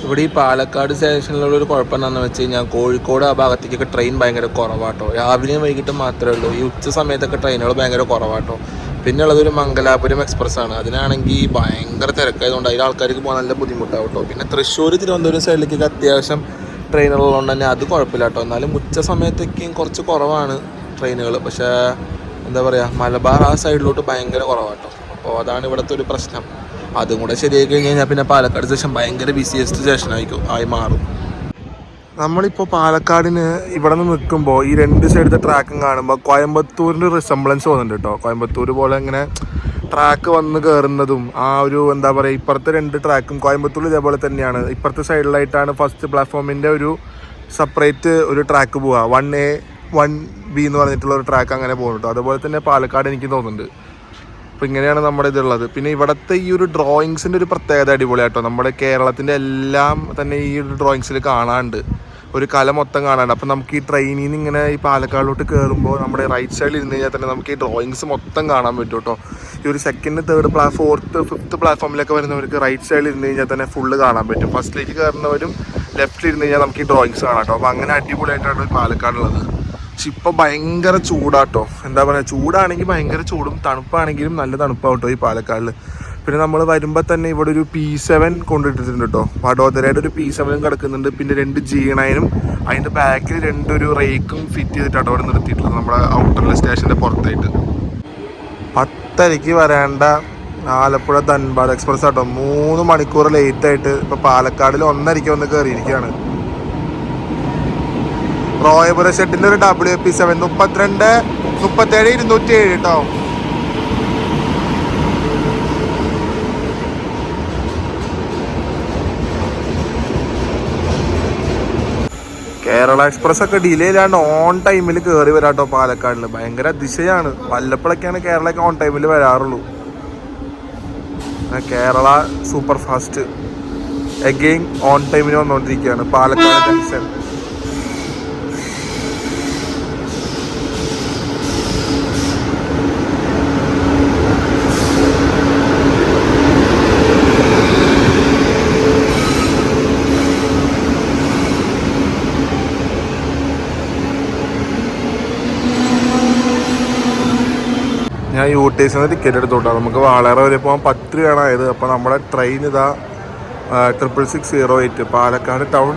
ഇവിടെ ഈ പാലക്കാട് സ്റ്റേഷനിലുള്ള ഒരു കുഴപ്പം എന്താണെന്ന് വെച്ച് കഴിഞ്ഞാൽ കോഴിക്കോട് ആ ഭാഗത്തേക്കൊക്കെ ട്രെയിൻ ഭയങ്കര കുറവാട്ടോ. രാവിലെയും വൈകിട്ടും മാത്രമേ ഉള്ളൂ. ഈ ഉച്ച സമയത്തൊക്കെ ട്രെയിനുകൾ ഭയങ്കര കുറവാട്ടോ. പിന്നെ ഉള്ളതൊരു മംഗലാപുരം എക്സ്പ്രസ് ആണ്. അതിനാണെങ്കിൽ ഭയങ്കര തിരക്കായതുകൊണ്ട് അതിൽ ആൾക്കാർക്ക് പോകാൻ നല്ല ബുദ്ധിമുട്ടാവും കേട്ടോ. പിന്നെ തൃശ്ശൂർ തിരുവനന്തപുരം സൈഡിലേക്കൊക്കെ അത്യാവശ്യം ട്രെയിനുകളുള്ളതുകൊണ്ട് തന്നെ അത് കുഴപ്പമില്ല കേട്ടോ. എന്നാലും ഉച്ച സമയത്തേക്കും കുറച്ച് കുറവാണ് ട്രെയിനുകൾ. പക്ഷേ എന്താ പറയുക, മലബാർ ആ സൈഡിലോട്ട് ഭയങ്കര കുറവാട്ടോ. അപ്പോൾ അതാണ് ഇവിടുത്തെ ഒരു പ്രശ്നം. അതും കൂടെ ശരിയായി കഴിഞ്ഞ് കഴിഞ്ഞാൽ പിന്നെ പാലക്കാട് സ്റ്റേഷൻ ഭയങ്കര ബിസിയസ്റ്റ് സ്റ്റേഷനായി മാറും. നമ്മളിപ്പോൾ പാലക്കാടിന് ഇവിടെ നിന്ന് നിൽക്കുമ്പോൾ ഈ രണ്ട് സൈഡത്തെ ട്രാക്കും കാണുമ്പോൾ കോയമ്പത്തൂരിൻ്റെ റിസംബ്ലൻസ് തോന്നുന്നുണ്ട് കേട്ടോ. കോയമ്പത്തൂർ പോലെ ഇങ്ങനെ ട്രാക്ക് വന്ന് കയറുന്നതും ആ ഒരു എന്താ പറയുക, ഇപ്പുറത്തെ രണ്ട് ട്രാക്കും കോയമ്പത്തൂർ ഇതേപോലെ തന്നെയാണ്. ഇപ്പുറത്തെ സൈഡിലായിട്ടാണ് ഫസ്റ്റ് പ്ലാറ്റ്ഫോമിൻ്റെ ഒരു സെപ്പറേറ്റ് ഒരു ട്രാക്ക് പോവുക. 1A 1B എന്ന് പറഞ്ഞിട്ടുള്ള ഒരു ട്രാക്ക് അങ്ങനെ പോകുന്നുണ്ട്. അതുപോലെ തന്നെ പാലക്കാട് എനിക്ക് തോന്നുന്നുണ്ട്. അപ്പോൾ ഇങ്ങനെയാണ് നമ്മുടെ ഇതുള്ളത്. പിന്നെ ഇവിടുത്തെ ഈ ഒരു ഡ്രോയിങ്സിൻ്റെ ഒരു പ്രത്യേകത അടിപൊളിയാട്ടോ. നമ്മുടെ കേരളത്തിൻ്റെ എല്ലാം തന്നെ ഈ ഒരു ഡ്രോയിങ്സിൽ കാണാനുണ്ട്. ഒരു കല മൊത്തം കാണാനുണ്ട്. അപ്പോൾ നമുക്ക് ഈ ട്രെയിനിൽ നിന്ന് ഇങ്ങനെ ഈ പാലക്കാടിലോട്ട് കയറുമ്പോൾ നമ്മുടെ റൈറ്റ് സൈഡിൽ ഇരുന്ന് കഴിഞ്ഞാൽ തന്നെ നമുക്ക് ഈ ഡ്രോയിങ്സ് മൊത്തം കാണാൻ പറ്റും കേട്ടോ. ഈ ഒരു സെക്കൻഡ്, തേർഡ്, ഫോർത്ത്, ഫിഫ്ത്ത് പ്ലാറ്റ്ഫോമിലൊക്കെ വരുന്നവർക്ക് റൈറ്റ് സൈഡിൽ ഇരുന്ന് കഴിഞ്ഞാൽ തന്നെ ഫുള്ള് കാണാൻ പറ്റും. ഫസ്റ്റിലേക്ക് കയറുന്നവരും ലെഫ്റ്റിൽ ഇരുന്ന് കഴിഞ്ഞാൽ നമുക്ക് ഈ ഡ്രോയിങ്സ് കാണാം കേട്ടോ. അപ്പോൾ അങ്ങനെ അടിപൊളിയായിട്ടാണ് പാലക്കാടുള്ളത്. പക്ഷെ ഇപ്പോൾ ഭയങ്കര ചൂടാട്ടോ. എന്താ പറയുക, ചൂടാണെങ്കിൽ ഭയങ്കര ചൂടും, തണുപ്പാണെങ്കിലും നല്ല തണുപ്പാട്ടോ ഈ പാലക്കാടിൽ. പിന്നെ നമ്മൾ വരുമ്പോൾ തന്നെ ഇവിടെ ഒരു P7 കൊണ്ടിട്ടിട്ടുണ്ട് കേട്ടോ. വഡോദരയുടെ ഒരു P7 കിടക്കുന്നുണ്ട്. പിന്നെ 2 G9 അതിൻ്റെ ബാക്കിൽ 2 റേക്കും ഫിറ്റ് ചെയ്തിട്ടാട്ടോ അവിടെ നിർത്തിയിട്ടുള്ളത് നമ്മുടെ ഔട്ടർ സ്റ്റേഷൻ്റെ പുറത്തായിട്ട്. 10:00 വരേണ്ട ആലപ്പുഴ ധൻബാദ് എക്സ്പ്രസ് ആട്ടോ 3 മണിക്കൂർ ലേറ്റായിട്ട് ഇപ്പോൾ പാലക്കാടിൽ 1:30 വന്ന് കയറിയിരിക്കുകയാണ്. റോയപുരം ഷെഡിൻ്റെ ഒരു WP7 37 207 കേട്ടോ. കേരള എക്സ്പ്രസ് ഒക്കെ ഡിലേ ഇല്ലാണ്ട് ഓൺ ടൈമിൽ കയറി വരാട്ടോ പാലക്കാടിൽ. ഭയങ്കര അതിശയാണ്. വല്ലപ്പോഴൊക്കെയാണ് കേരളക്ക് ഓൺ ടൈമിൽ വരാറുള്ളൂ. Kerala super fast again on ടൈമിന് വന്നുകൊണ്ടിരിക്കുകയാണ് പാലക്കാട് ജംഗ്ഷൻ. ഞാൻ UTS ടിക്കറ്റ് എടുത്തോട്ടോ. നമുക്ക് വാളയാർ വരെ പോകാൻ 10 രൂപയാണ് ആയത്. അപ്പോൾ നമ്മുടെ ട്രെയിൻ ഇതാ 6608 പാലക്കാട് ടൗൺ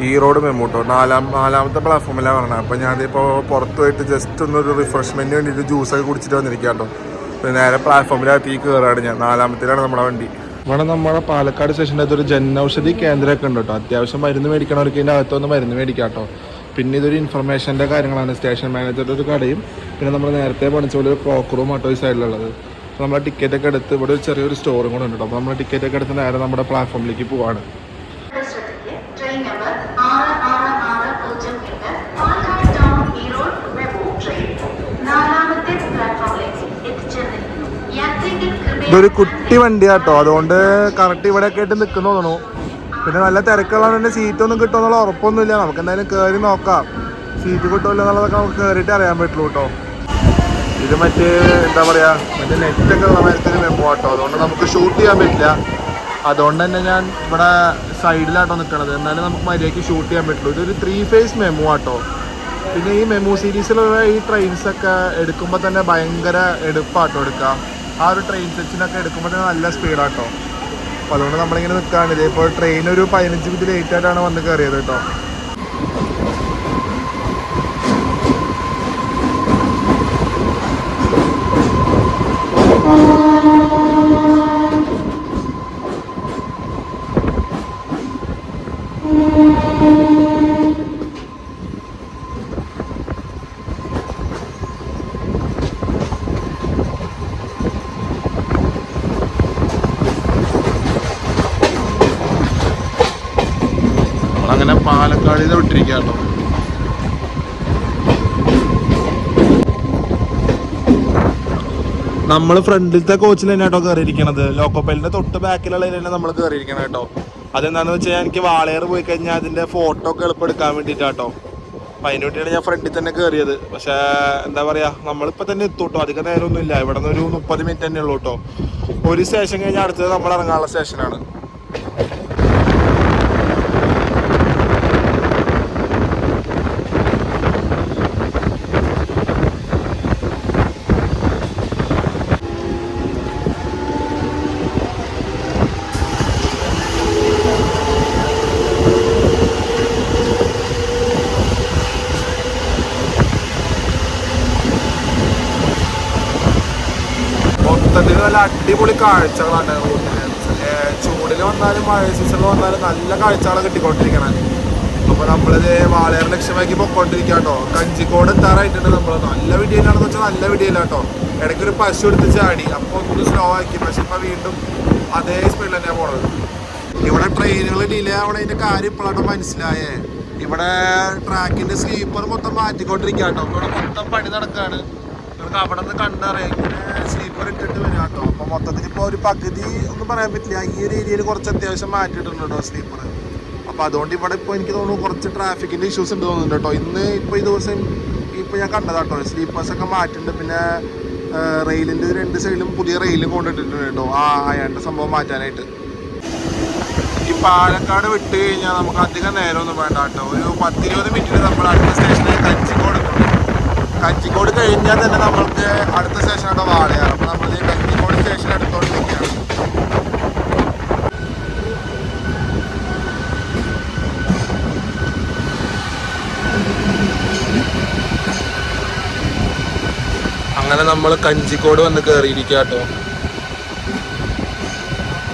ഈറോഡ് മെമു കേട്ടോ. നാലാമത്തെ പ്ലാറ്റ്ഫോമിലാണ് പറഞ്ഞത്. അപ്പോൾ ഞാനിപ്പോൾ പുറത്ത് പോയിട്ട് ജസ്റ്റ് ഒന്നൊരു റിഫ്രഷ്മെൻറ്റിന് വേണ്ടിയിട്ട് ജ്യൂസൊക്കെ കുടിച്ചിട്ട് വന്നിരിക്കുക കേട്ടോ. പിന്നെ നേരെ പ്ലാറ്റ്ഫോമിനകത്ത് കയറാണ് ഞാൻ. 4ാമത്തിലാണ് നമ്മുടെ വണ്ടി. ഇവിടെ നമ്മുടെ പാലക്കാട് സ്റ്റേഷൻ്റെ അകത്തൊരു ജനൌഷധി കേന്ദ്രമൊക്കെ ഉണ്ട് കേട്ടോ. അത്യാവശ്യം മരുന്ന് മേടിക്കണവർക്ക് ഇതിൻ്റെ അകത്തൊന്ന് മരുന്ന് മേടിക്കാം കേട്ടോ. പിന്നെ ഇതൊരു ഇൻഫർമേഷൻ്റെ കാര്യങ്ങളാണ്. സ്റ്റേഷൻ മാനേജറുടെ ഒരു കടയും പിന്നെ നമ്മൾ നേരത്തെ പഠിച്ച പോലെ ഒരു ക്ലോക്ക് റൂം ആട്ടോ ഈ സൈഡിലുള്ളത്. അപ്പോൾ നമ്മൾ ടിക്കറ്റൊക്കെ എടുത്ത് ഇവിടെ ഒരു ചെറിയൊരു സ്റ്റോറും കൂടെ ഉണ്ട് കേട്ടോ. അപ്പോൾ നമ്മൾ ടിക്കറ്റൊക്കെ എടുത്ത് നേരെ നമ്മുടെ പ്ലാറ്റ്ഫോമിലേക്ക് പോവാണ്. ഇതൊരു കുട്ടി വണ്ടിയാട്ടോ. അതുകൊണ്ട് കറക്റ്റ് ഇവിടെയൊക്കെ ആയിട്ട് നിൽക്കുന്നു തോന്നുന്നു. പിന്നെ നല്ല തിരക്കുള്ളതുകൊണ്ട് തന്നെ സീറ്റൊന്നും കിട്ടുമെന്നുള്ള ഉറപ്പൊന്നുമില്ല. നമുക്ക് എന്തായാലും കയറി നോക്കാം. സീറ്റ് കിട്ടുമല്ലോ എന്നുള്ളതൊക്കെ നമുക്ക് കയറിയിട്ട് അറിയാൻ പറ്റുള്ളൂ കേട്ടോ. ഇത് മറ്റേ എന്താ പറയുക, മറ്റേ നെറ്റൊക്കെ ഉള്ള മരത്തിന് മെമ്പോ കേട്ടോ. അതുകൊണ്ട് നമുക്ക് ഷൂട്ട് ചെയ്യാൻ പറ്റില്ല. അതുകൊണ്ട് തന്നെ ഞാൻ ഇവിടെ സൈഡിലാട്ടോ നിൽക്കണത്. എന്നാലും നമുക്ക് മര്യാദയ്ക്ക് ഷൂട്ട് ചെയ്യാൻ പറ്റുള്ളൂ. ഇതൊരു 3 ഫേസ് മെമു ആട്ടോ. പിന്നെ ഈ മെമു സീരീസിലുള്ള ഈ ട്രെയിൻസൊക്കെ എടുക്കുമ്പോൾ തന്നെ ഭയങ്കര എടുപ്പാട്ടോ എടുക്കാം. ആ ഒരു ട്രെയിൻ സെക്ഷനൊക്കെ എടുക്കുമ്പോൾ തന്നെ നല്ല സ്പീഡാട്ടോ. അപ്പോൾ അതുകൊണ്ട് നമ്മളിങ്ങനെ നിൽക്കുകയാണ്. ഇതേപോലെ ട്രെയിൻ ഒരു 15 മിനിറ്റ് ലേറ്റ് ആയിട്ടാണ് വന്ന് കയറിയത് കേട്ടോ. അങ്ങനെ പാലക്കാട് നിന്ന് വിട്ടിരിക്കുക കേട്ടോ. നമ്മൾ ഫ്രണ്ടിലത്തെ കോച്ചിൽ തന്നെ കേട്ടോ കയറിയിരിക്കണത്. ലോക്കോപ്പലിന്റെ തൊട്ട് ബാക്കിലുള്ള തന്നെ നമ്മൾ കയറിയിരിക്കണം കേട്ടോ. അതെന്താണെന്ന് വെച്ചാൽ എനിക്ക് വാളയാർ പോയി കഴിഞ്ഞാൽ അതിന്റെ ഫോട്ടോ ഒക്കെ എളുപ്പം എടുക്കാൻ വേണ്ടിയിട്ടാട്ടോ. അപ്പം അതിന് വേണ്ടിയാണ് ഞാൻ ഫ്രണ്ടിൽ തന്നെ കയറിയത്. പക്ഷേ എന്താ പറയുക, നമ്മളിപ്പോൾ തന്നെ എത്തും കേട്ടോ. അധികം നേരമൊന്നും ഇല്ല. ഇവിടെ നിന്ന് ഒരു 30 മിനിറ്റ് തന്നെ ഉള്ളൂ കേട്ടോ. ഒരു സ്റ്റേഷൻ കഴിഞ്ഞാൽ അടുത്തത് നമ്മൾ ഇറങ്ങാനുള്ള സ്റ്റേഷനാണ്. മൊത്തത്തിൽ നല്ല അടിപൊളി കാഴ്ചകളാണ് റോഡിൽ. ചൂടിൽ വന്നാലും മഴ സീസണിൽ വന്നാലും നല്ല കാഴ്ചകളാണ് കിട്ടിക്കൊണ്ടിരിക്കണം. അപ്പോൾ നമ്മളിത് വാളയാർ ലക്ഷ്യമാക്കി പൊക്കോണ്ടിരിക്കുക കേട്ടോ. കഞ്ചിക്കോട് എത്താറായിട്ടുണ്ട്. നമ്മൾ നല്ല വീഡിയോയിലാണെന്ന് വെച്ചാൽ നല്ല വീഡിയോയില്ല കേട്ടോ. ഇടയ്ക്കൊരു പശു എടുത്ത് ചാടി, അപ്പോൾ ഒന്ന് സ്ലോ ആക്കി. പക്ഷെ ഇപ്പോൾ വീണ്ടും അതേ സ്പീഡിൽ തന്നെയാണ് പോണത്. ഇവിടെ ട്രെയിനുകൾ ഡിലേ ആവണതിൻ്റെ കാര്യം ഇപ്പോഴാണ് മനസ്സിലായേ. ഇവിടെ ട്രാക്കിൻ്റെ സ്ലീപ്പർ മൊത്തം മാറ്റിക്കൊണ്ടിരിക്കുക കേട്ടോ. ഇവിടെ മൊത്തം പണി നടക്കുകയാണ്. നമുക്ക് അവിടെ നിന്ന് കണ്ടറിയാം. ഇങ്ങനെ സ്ലീപ്പർ ഇട്ടിട്ട് വരും കേട്ടോ. അപ്പോൾ മൊത്തത്തിൽ ഇപ്പോൾ ഒരു പകുതി ഒന്നും പറയാൻ പറ്റില്ല. ഈ ഒരു ഏരിയയിൽ കുറച്ച് അത്യാവശ്യം മാറ്റിയിട്ടുണ്ട് കേട്ടോ സ്ലീപ്പർ. അപ്പോൾ അതുകൊണ്ട് ഇവിടെ ഇപ്പോൾ എനിക്ക് തോന്നുന്നു കുറച്ച് ട്രാഫിക്കിൻ്റെ ഇഷ്യൂസ് ഉണ്ട് തോന്നുന്നുണ്ട് കേട്ടോ. ഇന്ന് ഇപ്പോൾ ഈ ദിവസം ഇപ്പോൾ ഞാൻ കണ്ടതാട്ടോ സ്ലീപ്പേഴ്സൊക്കെ മാറ്റുന്നുണ്ട്. പിന്നെ റെയിലിൻ്റെ 2 സൈഡിലും പുതിയ റെയിലും കൊണ്ടിട്ടിട്ടുണ്ട് കേട്ടോ. അയാളുടെ സംഭവം മാറ്റാനായിട്ട്. ഈ പാലക്കാട് വിട്ട് കഴിഞ്ഞാൽ നമുക്ക് അധികം നേരമൊന്നും വേണ്ട കേട്ടോ. ഒരു 10-20 മിനിറ്റിൽ നമ്മൾ അടുത്ത സ്റ്റേഷനിൽ കഞ്ചിക്കോട് എത്തും. കഞ്ചിക്കോട് കഴിഞ്ഞാൽ തന്നെ നമ്മൾക്ക് അടുത്ത സ്റ്റേഷനാണ് വാളയാർ. അപ്പോൾ നമ്മൾ കഞ്ചിക്കോട് സ്റ്റേഷൻ എടുത്തുകൊണ്ടിരിക്കുകയാണ്. അങ്ങനെ നമ്മൾ കഞ്ചിക്കോട് വന്ന് കയറിയിരിക്കുക കേട്ടോ.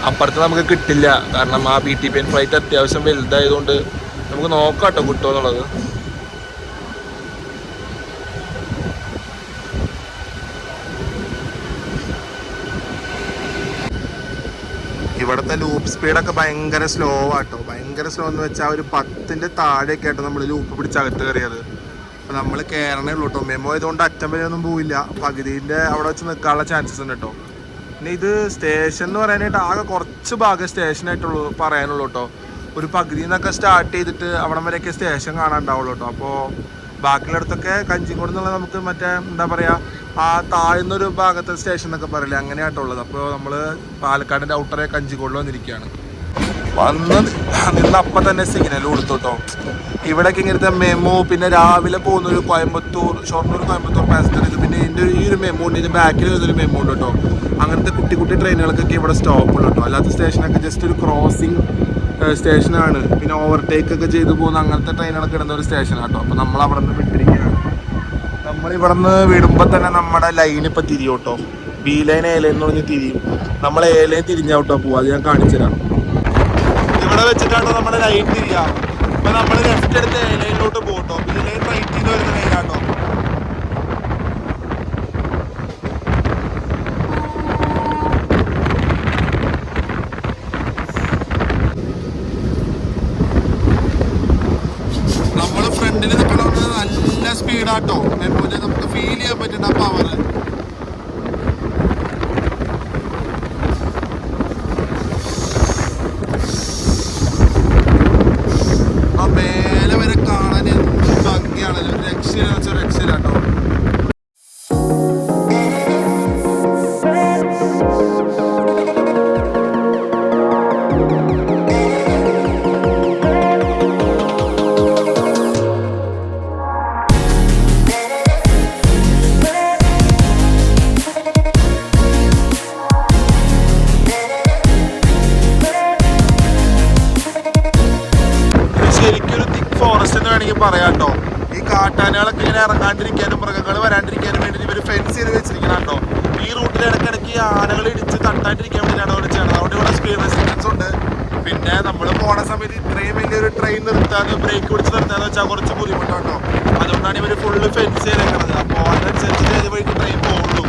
അപ്പുറത്ത് നമുക്ക് കിട്ടില്ല, കാരണം ആ BTPN ഫ്ലൈറ്റ് അത്യാവശ്യം വലുതായതുകൊണ്ട് നമുക്ക് നോക്കാം കേട്ടോ കിട്ടുമോ എന്നുള്ളത്. ഇവിടുത്തെ ലൂപ്പ് സ്പീഡൊക്കെ ഭയങ്കര സ്ലോ ആട്ടോ. ഭയങ്കര സ്ലോ എന്ന് വെച്ചാൽ ഒരു 10ന്റെ താഴെയൊക്കെ ആട്ടോ നമ്മൾ ലൂപ്പ് പിടിച്ചകത്ത് കയറിയത്. അപ്പോൾ നമ്മൾ കയറണേ ഉള്ളൂ കേട്ടോ. മെമ്മോ ആയതുകൊണ്ട് അറ്റം വരെ ഒന്നും പോവില്ല. പകുതിൻ്റെ അവിടെ വെച്ച് നിൽക്കാനുള്ള ചാൻസസ് ഉണ്ട് കേട്ടോ. പിന്നെ ഇത് സ്റ്റേഷൻ എന്ന് പറയാനായിട്ട് ആകെ കുറച്ച് ഭാഗം സ്റ്റേഷനായിട്ടുള്ളൂ പറയാനുള്ളൂ കേട്ടോ. ഒരു പകുതിയിൽ നിന്നൊക്കെ സ്റ്റാർട്ട് ചെയ്തിട്ട് അവിടം വരെയൊക്കെ സ്റ്റേഷൻ കാണാനുണ്ടാവുള്ളൂ കേട്ടോ. അപ്പോൾ ബാക്കിയുള്ളിടത്തൊക്കെ കഞ്ചിക്കോട് എന്നുള്ള നമുക്ക് മറ്റേ എന്താ പറയുക, ആ താഴ്ന്നൊരു ഭാഗത്തെ സ്റ്റേഷൻ എന്നൊക്കെ പറയില്ലേ, അങ്ങനെയായിട്ടുള്ളത്. അപ്പോൾ നമ്മൾ പാലക്കാടിൻ്റെ ഔട്ടറെ കഞ്ചിക്കോടിൽ വന്നിരിക്കുകയാണ്. നിന്ന് അപ്പം തന്നെ സിഗ്നൽ കൊടുത്തു കേട്ടോ. ഇവിടേക്ക് ഇങ്ങനത്തെ മെമോ, പിന്നെ രാവിലെ പോകുന്നൊരു ഷൊർണൂർ കോയമ്പത്തൂർ പാസഞ്ചർ ഇത്, പിന്നെ ഈ ഒരു മെമോ ഉണ്ട്, ഇതിൻ്റെ ബാക്കിൽ വരുന്നൊരു മെമോ ഉണ്ട് കേട്ടോ. അങ്ങനത്തെ കുട്ടി ട്രെയിനുകൾക്കൊക്കെ ഇവിടെ സ്റ്റോപ്പ് ഉണ്ട് കേട്ടോ. അല്ലാത്ത സ്റ്റേഷനൊക്കെ ജസ്റ്റ് ഒരു ക്രോസിങ് സ്റ്റേഷനാണ്. പിന്നെ ഓവർടേക്ക് ഒക്കെ ചെയ്ത് പോകുന്ന അങ്ങനത്തെ ട്രെയിനുകളൊക്കെ ഇടുന്ന ഒരു സ്റ്റേഷനാണ് കേട്ടോ. അപ്പോൾ നമ്മൾ അവിടെ നിന്ന് വിട്ടിരിക്കുകയാണ്. നമ്മളിവിടെ നിന്ന് വിടുമ്പോൾ തന്നെ നമ്മുടെ ലൈൻ ഇപ്പം തിരിയും കേട്ടോ. B ലൈൻ A ലൈൻ എന്ന് പറഞ്ഞ് തിരിയും. നമ്മൾ A ലൈൻ തിരിഞ്ഞാട്ടോ പോവാം. അത് ഞാൻ കാണിച്ചുതരാം. ഇവിടെ വെച്ചിട്ടാണ് നമ്മുടെ ലൈൻ തിരിയുക. അപ്പോൾ നമ്മൾ ലെഫ്റ്റ് എടുത്ത് A ലൈനിലോട്ട് പോകും കേട്ടോ. B ലൈൻ റൈറ്റ് ചെയ്ത് വരുന്ന ലൈനാട്ടോ. നമ്മൾ ഫ്രണ്ടിൽ നിൽക്കണമെന്ന് നല്ല സ്പീഡാട്ടോ. മെമ്മോയിൽ നമുക്ക് ഫീൽ ചെയ്യാൻ പറ്റുന്ന പവർ. മേലെ വരെ കാണാൻ എന്ത് ഭംഗിയാണല്ലോ. രക്ഷയിലാട്ടോ. ശരിക്കൊരു തിക് ഫോറസ്റ്റ് എന്ന് വേണമെങ്കിൽ പറയാം കേട്ടോ. ഈ കാട്ടാനകളൊക്കെ ഇങ്ങനെ ഇറങ്ങാണ്ടിരിക്കാനും മൃഗങ്ങൾ വരാണ്ടിരിക്കാനും വേണ്ടി ഇവർ ഫെൻസ് ചെയ്ത് വെച്ചിരിക്കണം കേട്ടോ. ഈ റൂട്ടിൽ ഇടയ്ക്കിടയ്ക്ക് ആനകൾ ഇടിച്ച് തട്ടാണ്ടിരിക്കാൻ വേണ്ടിയിട്ടാണ് അവർ ചെയ്യണത്. അതുകൊണ്ട് ഇവിടെ സ്പീഡ് റെസ്ട്രിക്ഷൻസ് ഉണ്ട്. പിന്നെ നമ്മൾ പോണ സമയത്ത് ഇത്രയും വലിയൊരു ട്രെയിൻ നിർത്താനും ബ്രേക്ക് പിടിച്ച് നിർത്താന്ന് വെച്ചാൽ കുറച്ച് ബുദ്ധിമുട്ടാട്ടോ. അതുകൊണ്ടാണ് ഇവർ ഫുള്ള് ഫെൻസ് ചെയ്തേക്കുന്നത്. അപ്പോൾ അതനുസരിച്ച് ഏത് വഴിക്ക് ട്രെയിൻ പോകുള്ളൂ.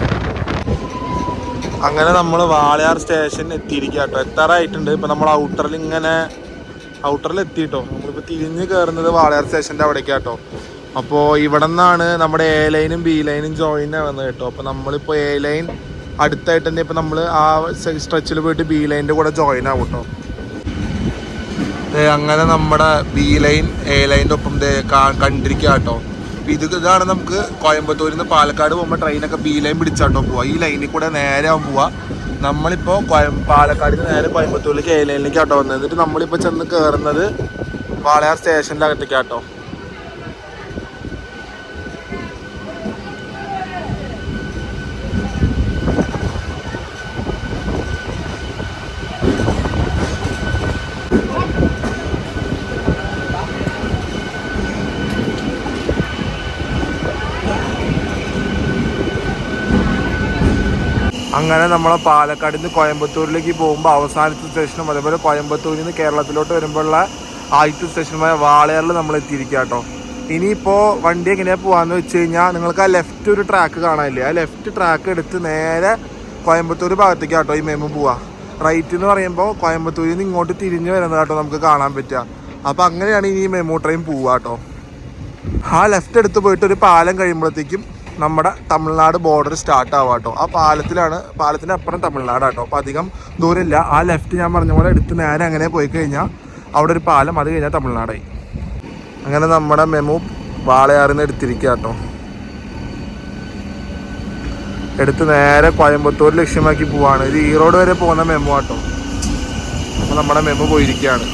അങ്ങനെ നമ്മൾ വാളയാർ സ്റ്റേഷൻ എത്തിയിരിക്കുക കേട്ടോ. എത്താറായിട്ടുണ്ട്. ഇപ്പം നമ്മൾ ഔട്ടറിൽ ഇങ്ങനെ ഔട്ടറിൽ എത്തിയിട്ടോ. നമ്മളിപ്പോൾ തിരിഞ്ഞ് കയറുന്നത് വാളയാർ സ്റ്റേഷൻ്റെ അവിടേക്കാട്ടോ. അപ്പോൾ ഇവിടെ നിന്നാണ് നമ്മുടെ എ ലൈനും ബി ലൈനും ജോയിൻ ആവുന്നത് കേട്ടോ. അപ്പോൾ നമ്മളിപ്പോൾ എ ലൈൻ അടുത്തായിട്ട് തന്നെ ഇപ്പോൾ നമ്മൾ ആ സ്ട്രെച്ചിൽ പോയിട്ട് ബി ലൈനിൻ്റെ കൂടെ ജോയിൻ ആവും കേട്ടോ. അങ്ങനെ നമ്മുടെ ബി ലൈൻ എ ലൈൻ്റെ ഒപ്പം കണ്ടിരിക്കുക കേട്ടോ. ഇതാണ് നമുക്ക് കോയമ്പത്തൂരിൽ നിന്ന് പാലക്കാട് പോകുമ്പോൾ ട്രെയിനൊക്കെ ബി ലൈൻ പിടിച്ചാട്ടോ പോവുക. ഈ ലൈനിൽ കൂടെ നേരെ ആവും പോവുക. നമ്മളിപ്പോൾ പാലക്കാടിൽ നിന്ന് നേരെ കോയമ്പത്തൂരിലേക്ക് എ ലൈനിലേക്ക് ആട്ടോ വന്നത്. എന്നിട്ട് നമ്മളിപ്പോൾ ചെന്ന് കയറുന്നത് വാളയാർ സ്റ്റേഷൻ്റെ അകത്തേക്കാട്ടോ. അങ്ങനെ നമ്മളെ പാലക്കാട് നിന്ന് കോയമ്പത്തൂരിലേക്ക് പോകുമ്പോൾ അവസാനത്തെ സ്റ്റേഷനും അതേപോലെ കോയമ്പത്തൂരിൽ നിന്ന് കേരളത്തിലോട്ട് വരുമ്പോഴുള്ള ആദ്യത്തെ സ്റ്റേഷനുമായ വാളയാറിൽ നമ്മൾ എത്തിയിരിക്കുക കേട്ടോ. ഇനിയിപ്പോൾ വണ്ടി എങ്ങനെയാണ് പോകാമെന്ന് വെച്ച് കഴിഞ്ഞാൽ നിങ്ങൾക്ക് ആ ലെഫ്റ്റ് ഒരു ട്രാക്ക് കാണാനില്ലേ, ആ ലെഫ്റ്റ് ട്രാക്ക് എടുത്ത് നേരെ കോയമ്പത്തൂർ ഭാഗത്തേക്ക് കേട്ടോ ഈ മെമു പോവുക. റൈറ്റ് എന്ന് പറയുമ്പോൾ കോയമ്പത്തൂരിൽ നിന്ന് ഇങ്ങോട്ട് തിരിഞ്ഞ് വരുന്നത് കേട്ടോ നമുക്ക് കാണാൻ പറ്റുക. അപ്പോൾ അങ്ങനെയാണ് ഇനി ഈ മെമു ട്രെയിൻ പോവുക കേട്ടോ. ആ ലെഫ്റ്റ് എടുത്ത് പോയിട്ട് ഒരു പാലം കഴിയുമ്പോഴത്തേക്കും നമ്മുടെ തമിഴ്നാട് ബോർഡർ സ്റ്റാർട്ട് ആവുക കേട്ടോ. ആ പാലത്തിന് അപ്പുറം തമിഴ്നാടാട്ടോ. അപ്പോൾ അധികം ദൂരമില്ല. ആ ലെഫ്റ്റ് ഞാൻ പറഞ്ഞ പോലെ എടുത്ത് നേരെ അങ്ങനെ പോയി കഴിഞ്ഞാൽ അവിടെ ഒരു പാലം, അത് കഴിഞ്ഞാൽ തമിഴ്നാടായി. അങ്ങനെ നമ്മുടെ മെമു വാളയാറിൽ നിന്ന് എടുത്തിരിക്കുക കേട്ടോ. എടുത്ത് നേരെ കോയമ്പത്തൂർ ലക്ഷ്യമാക്കി പോവാണ്. ഇത് ഈറോഡ് വരെ പോകുന്ന മെമു കേട്ടോ. അപ്പോൾ നമ്മുടെ മെമു പോയിരിക്കുകയാണ്.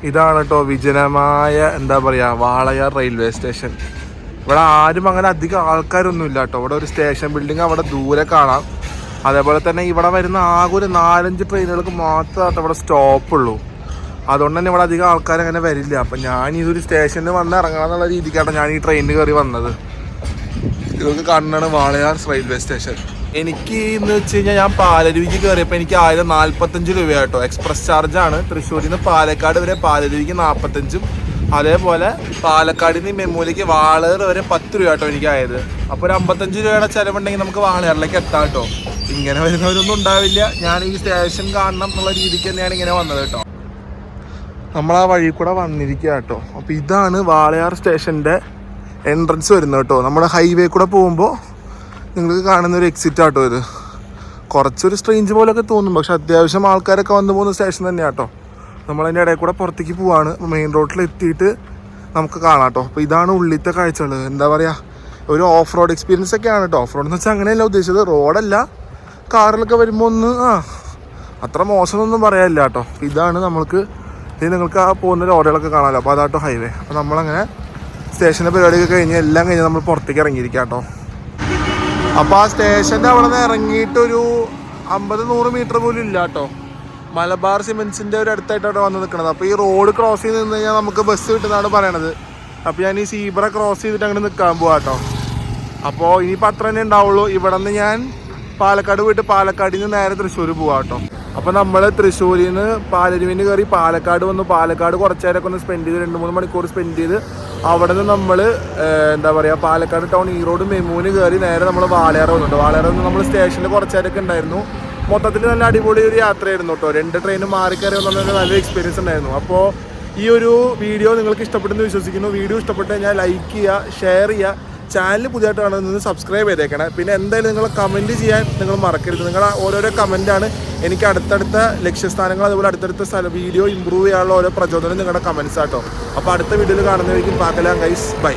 ഇതാണ് കേട്ടോ വിജനമായ എന്താ പറയുക വാളയാർ റെയിൽവേ സ്റ്റേഷൻ. ഇവിടെ ആരും അങ്ങനെ അധികം ആൾക്കാരൊന്നും ഇല്ല കേട്ടോ. ഇവിടെ ഒരു സ്റ്റേഷൻ ബിൽഡിംഗ് അവിടെ ദൂരെ കാണാം. അതേപോലെ തന്നെ ഇവിടെ വരുന്ന ആകെ ഒരു 4-5 ട്രെയിനുകൾക്ക് മാത്രമായിട്ട് ഇവിടെ സ്റ്റോപ്പുള്ളൂ. അതുകൊണ്ട് തന്നെ ഇവിടെ അധികം ആൾക്കാർ അങ്ങനെ വരില്ല. അപ്പം ഞാൻ ഇതൊരു സ്റ്റേഷനിൽ വന്ന് ഇറങ്ങണം എന്നുള്ള രീതിക്കാണ് ഞാൻ ഈ ട്രെയിനിൽ കയറി വന്നത്. ഇതൊക്കെ കാണുന്നതാണ് വാളയാർ റെയിൽവേ സ്റ്റേഷൻ. എനിക്ക് എന്ന് വെച്ച് കഴിഞ്ഞാൽ ഞാൻ പാലരുവിക്ക് കയറിയപ്പോൾ എനിക്ക് 1045 രൂപയാട്ടോ. എക്സ്പ്രസ് ചാർജാണ്. തൃശ്ശൂരിൽ നിന്ന് പാലക്കാട് വരെ പാലരുവിക്ക് 45, അതേപോലെ പാലക്കാടിൽ നിന്ന് മെമ്മൂലേക്ക് വാളയാർ വരെ 10 രൂപ കേട്ടോ എനിക്കായത്. അപ്പോൾ ഒരു 55 രൂപയുടെ ചിലവുണ്ടെങ്കിൽ നമുക്ക് വാളയാറിലേക്ക് എത്താം കേട്ടോ. ഇങ്ങനെ വരുന്നവരൊന്നും ഉണ്ടാവില്ല. ഞാൻ ഈ സ്റ്റേഷൻ കാണണം എന്നുള്ള രീതിക്ക് തന്നെയാണ് ഇങ്ങനെ വന്നത് കേട്ടോ. നമ്മളാ വഴി കൂടെ വന്നിരിക്കുക കേട്ടോ. അപ്പോൾ ഇതാണ് വാളയാർ സ്റ്റേഷൻ്റെ എൻട്രൻസ് വരുന്നത് കേട്ടോ. നമ്മുടെ ഹൈവേ കൂടെ പോകുമ്പോൾ നിങ്ങൾക്ക് കാണുന്നൊരു എക്സിറ്റ് ആട്ടോ. ഇത് കുറച്ചൊരു സ്ട്രേഞ്ച് പോലെയൊക്കെ തോന്നും, പക്ഷെ അത്യാവശ്യം ആൾക്കാരൊക്കെ വന്നു പോകുന്ന സ്റ്റേഷൻ തന്നെയാണ് കേട്ടോ. നമ്മളതിൻ്റെ ഇടയിൽ കൂടെ പുറത്തേക്ക് പോവാണ്. മെയിൻ റോഡിൽ എത്തിയിട്ട് നമുക്ക് കാണാം കേട്ടോ. അപ്പോൾ ഇതാണ് ഉള്ളിലത്തെ കാഴ്ചകൾ. എന്താ പറയുക, ഒരു ഓഫ് റോഡ് എക്സ്പീരിയൻസ് ഒക്കെയാണ് കേട്ടോ. ഓഫ് റോഡ് എന്ന് വെച്ചാൽ അങ്ങനെയല്ല ഉദ്ദേശിച്ചത്, റോഡല്ല, കാറിലൊക്കെ വരുമ്പോൾ ഒന്ന് അത്ര മോശമൊന്നും പറയാനില്ല കേട്ടോ. ഇതാണ് നമ്മൾക്ക് ഇത് നിങ്ങൾക്ക് ആ പോകുന്ന റോഡുകളൊക്കെ കാണാമല്ലോ. അപ്പോൾ അതാട്ടോ ഹൈവേ. അപ്പോൾ നമ്മളങ്ങനെ സ്റ്റേഷൻ്റെ പരിപാടിയൊക്കെ കഴിഞ്ഞ് എല്ലാം കഴിഞ്ഞ് നമ്മൾ പുറത്തേക്ക് ഇറങ്ങിയിരിക്കാം കേട്ടോ. അപ്പോൾ ആ സ്റ്റേഷൻ്റെ അവിടെ നിന്ന് ഇറങ്ങിയിട്ടൊരു 50-100 മീറ്റർ പോലും ഇല്ല കേട്ടോ. മലബാർ സിമെൻസിൻ്റെ ഒരു അടുത്തായിട്ടാണ് വന്ന് നിൽക്കുന്നത്. അപ്പോൾ ഈ റോഡ് ക്രോസ് ചെയ്ത് നിന്ന് കഴിഞ്ഞാൽ നമുക്ക് ബസ് കിട്ടുന്നതാണ് പറയണത്. അപ്പോൾ ഞാൻ ഈ സീബ്ര ക്രോസ് ചെയ്തിട്ട് അങ്ങനെ നിൽക്കാൻ പോവാം കേട്ടോ. അപ്പോൾ ഇനിയിപ്പോൾ അത്ര തന്നെ ഉണ്ടാവുള്ളൂ. ഇവിടെ നിന്ന് ഞാൻ പാലക്കാട് പോയിട്ട് പാലക്കാടിൽ നിന്ന് നേരെ തൃശ്ശൂർ പോവാം കേട്ടോ. അപ്പോൾ നമ്മൾ തൃശ്ശൂരിൽ നിന്ന് പാലരുവിന് കയറി പാലക്കാട് വന്നു. പാലക്കാട് കുറച്ച് നേരമൊക്കെ ഒന്ന് സ്പെൻഡ് ചെയ്ത് 2-3 മണിക്കൂർ സ്പെൻഡ് ചെയ്ത് അവിടെ നിന്ന് നമ്മൾ എന്താ പറയുക പാലക്കാട് ടൗൺ ഈറോഡ് മെമൂന് കയറി നേരെ നമ്മൾ വാളയാർ വന്നിട്ട് വാളയാർ നിന്ന് നമ്മൾ സ്റ്റേഷനിൽ കുറച്ച് നേരമൊക്കെ ഉണ്ടായിരുന്നു. മൊത്തത്തിൽ നല്ല അടിപൊളി ഒരു യാത്രയായിരുന്നു കേട്ടോ. 2 ട്രെയിനും മാറി കയറി വന്നതിന് നല്ലൊരു എക്സ്പീരിയൻസ് ഉണ്ടായിരുന്നു. അപ്പോൾ ഈ ഒരു വീഡിയോ നിങ്ങൾക്ക് ഇഷ്ടപ്പെട്ടെന്ന് വിശ്വസിക്കുന്നു. വീഡിയോ ഇഷ്ടപ്പെട്ട് കഴിഞ്ഞാൽ ലൈക്ക് ചെയ്യുക, ഷെയർ ചെയ്യുക. ചാനൽ പുതിയതായിട്ട് കാണുന്നത് സബ്സ്ക്രൈബ് ചെയ്തേക്കണേ. പിന്നെ എന്തായാലും നിങ്ങൾ കമൻറ്റ് ചെയ്യാൻ നിങ്ങൾ മറക്കരുത്. നിങ്ങളുടെ ഓരോരോ കമൻറ്റാണ് എനിക്ക് അടുത്തടുത്ത ലക്ഷ്യസ്ഥാനങ്ങൾ അതുപോലെ അടുത്തടുത്ത വീഡിയോ ഇമ്പ്രൂവ് ചെയ്യാനുള്ള ഓരോ പ്രചോദനം നിങ്ങളുടെ കമൻസ് ആട്ടോ. അപ്പോൾ അടുത്ത വീഡിയോയിൽ കാണുന്നതായിരിക്കും. പാക്കലാം ഗൈസ്, ബൈ.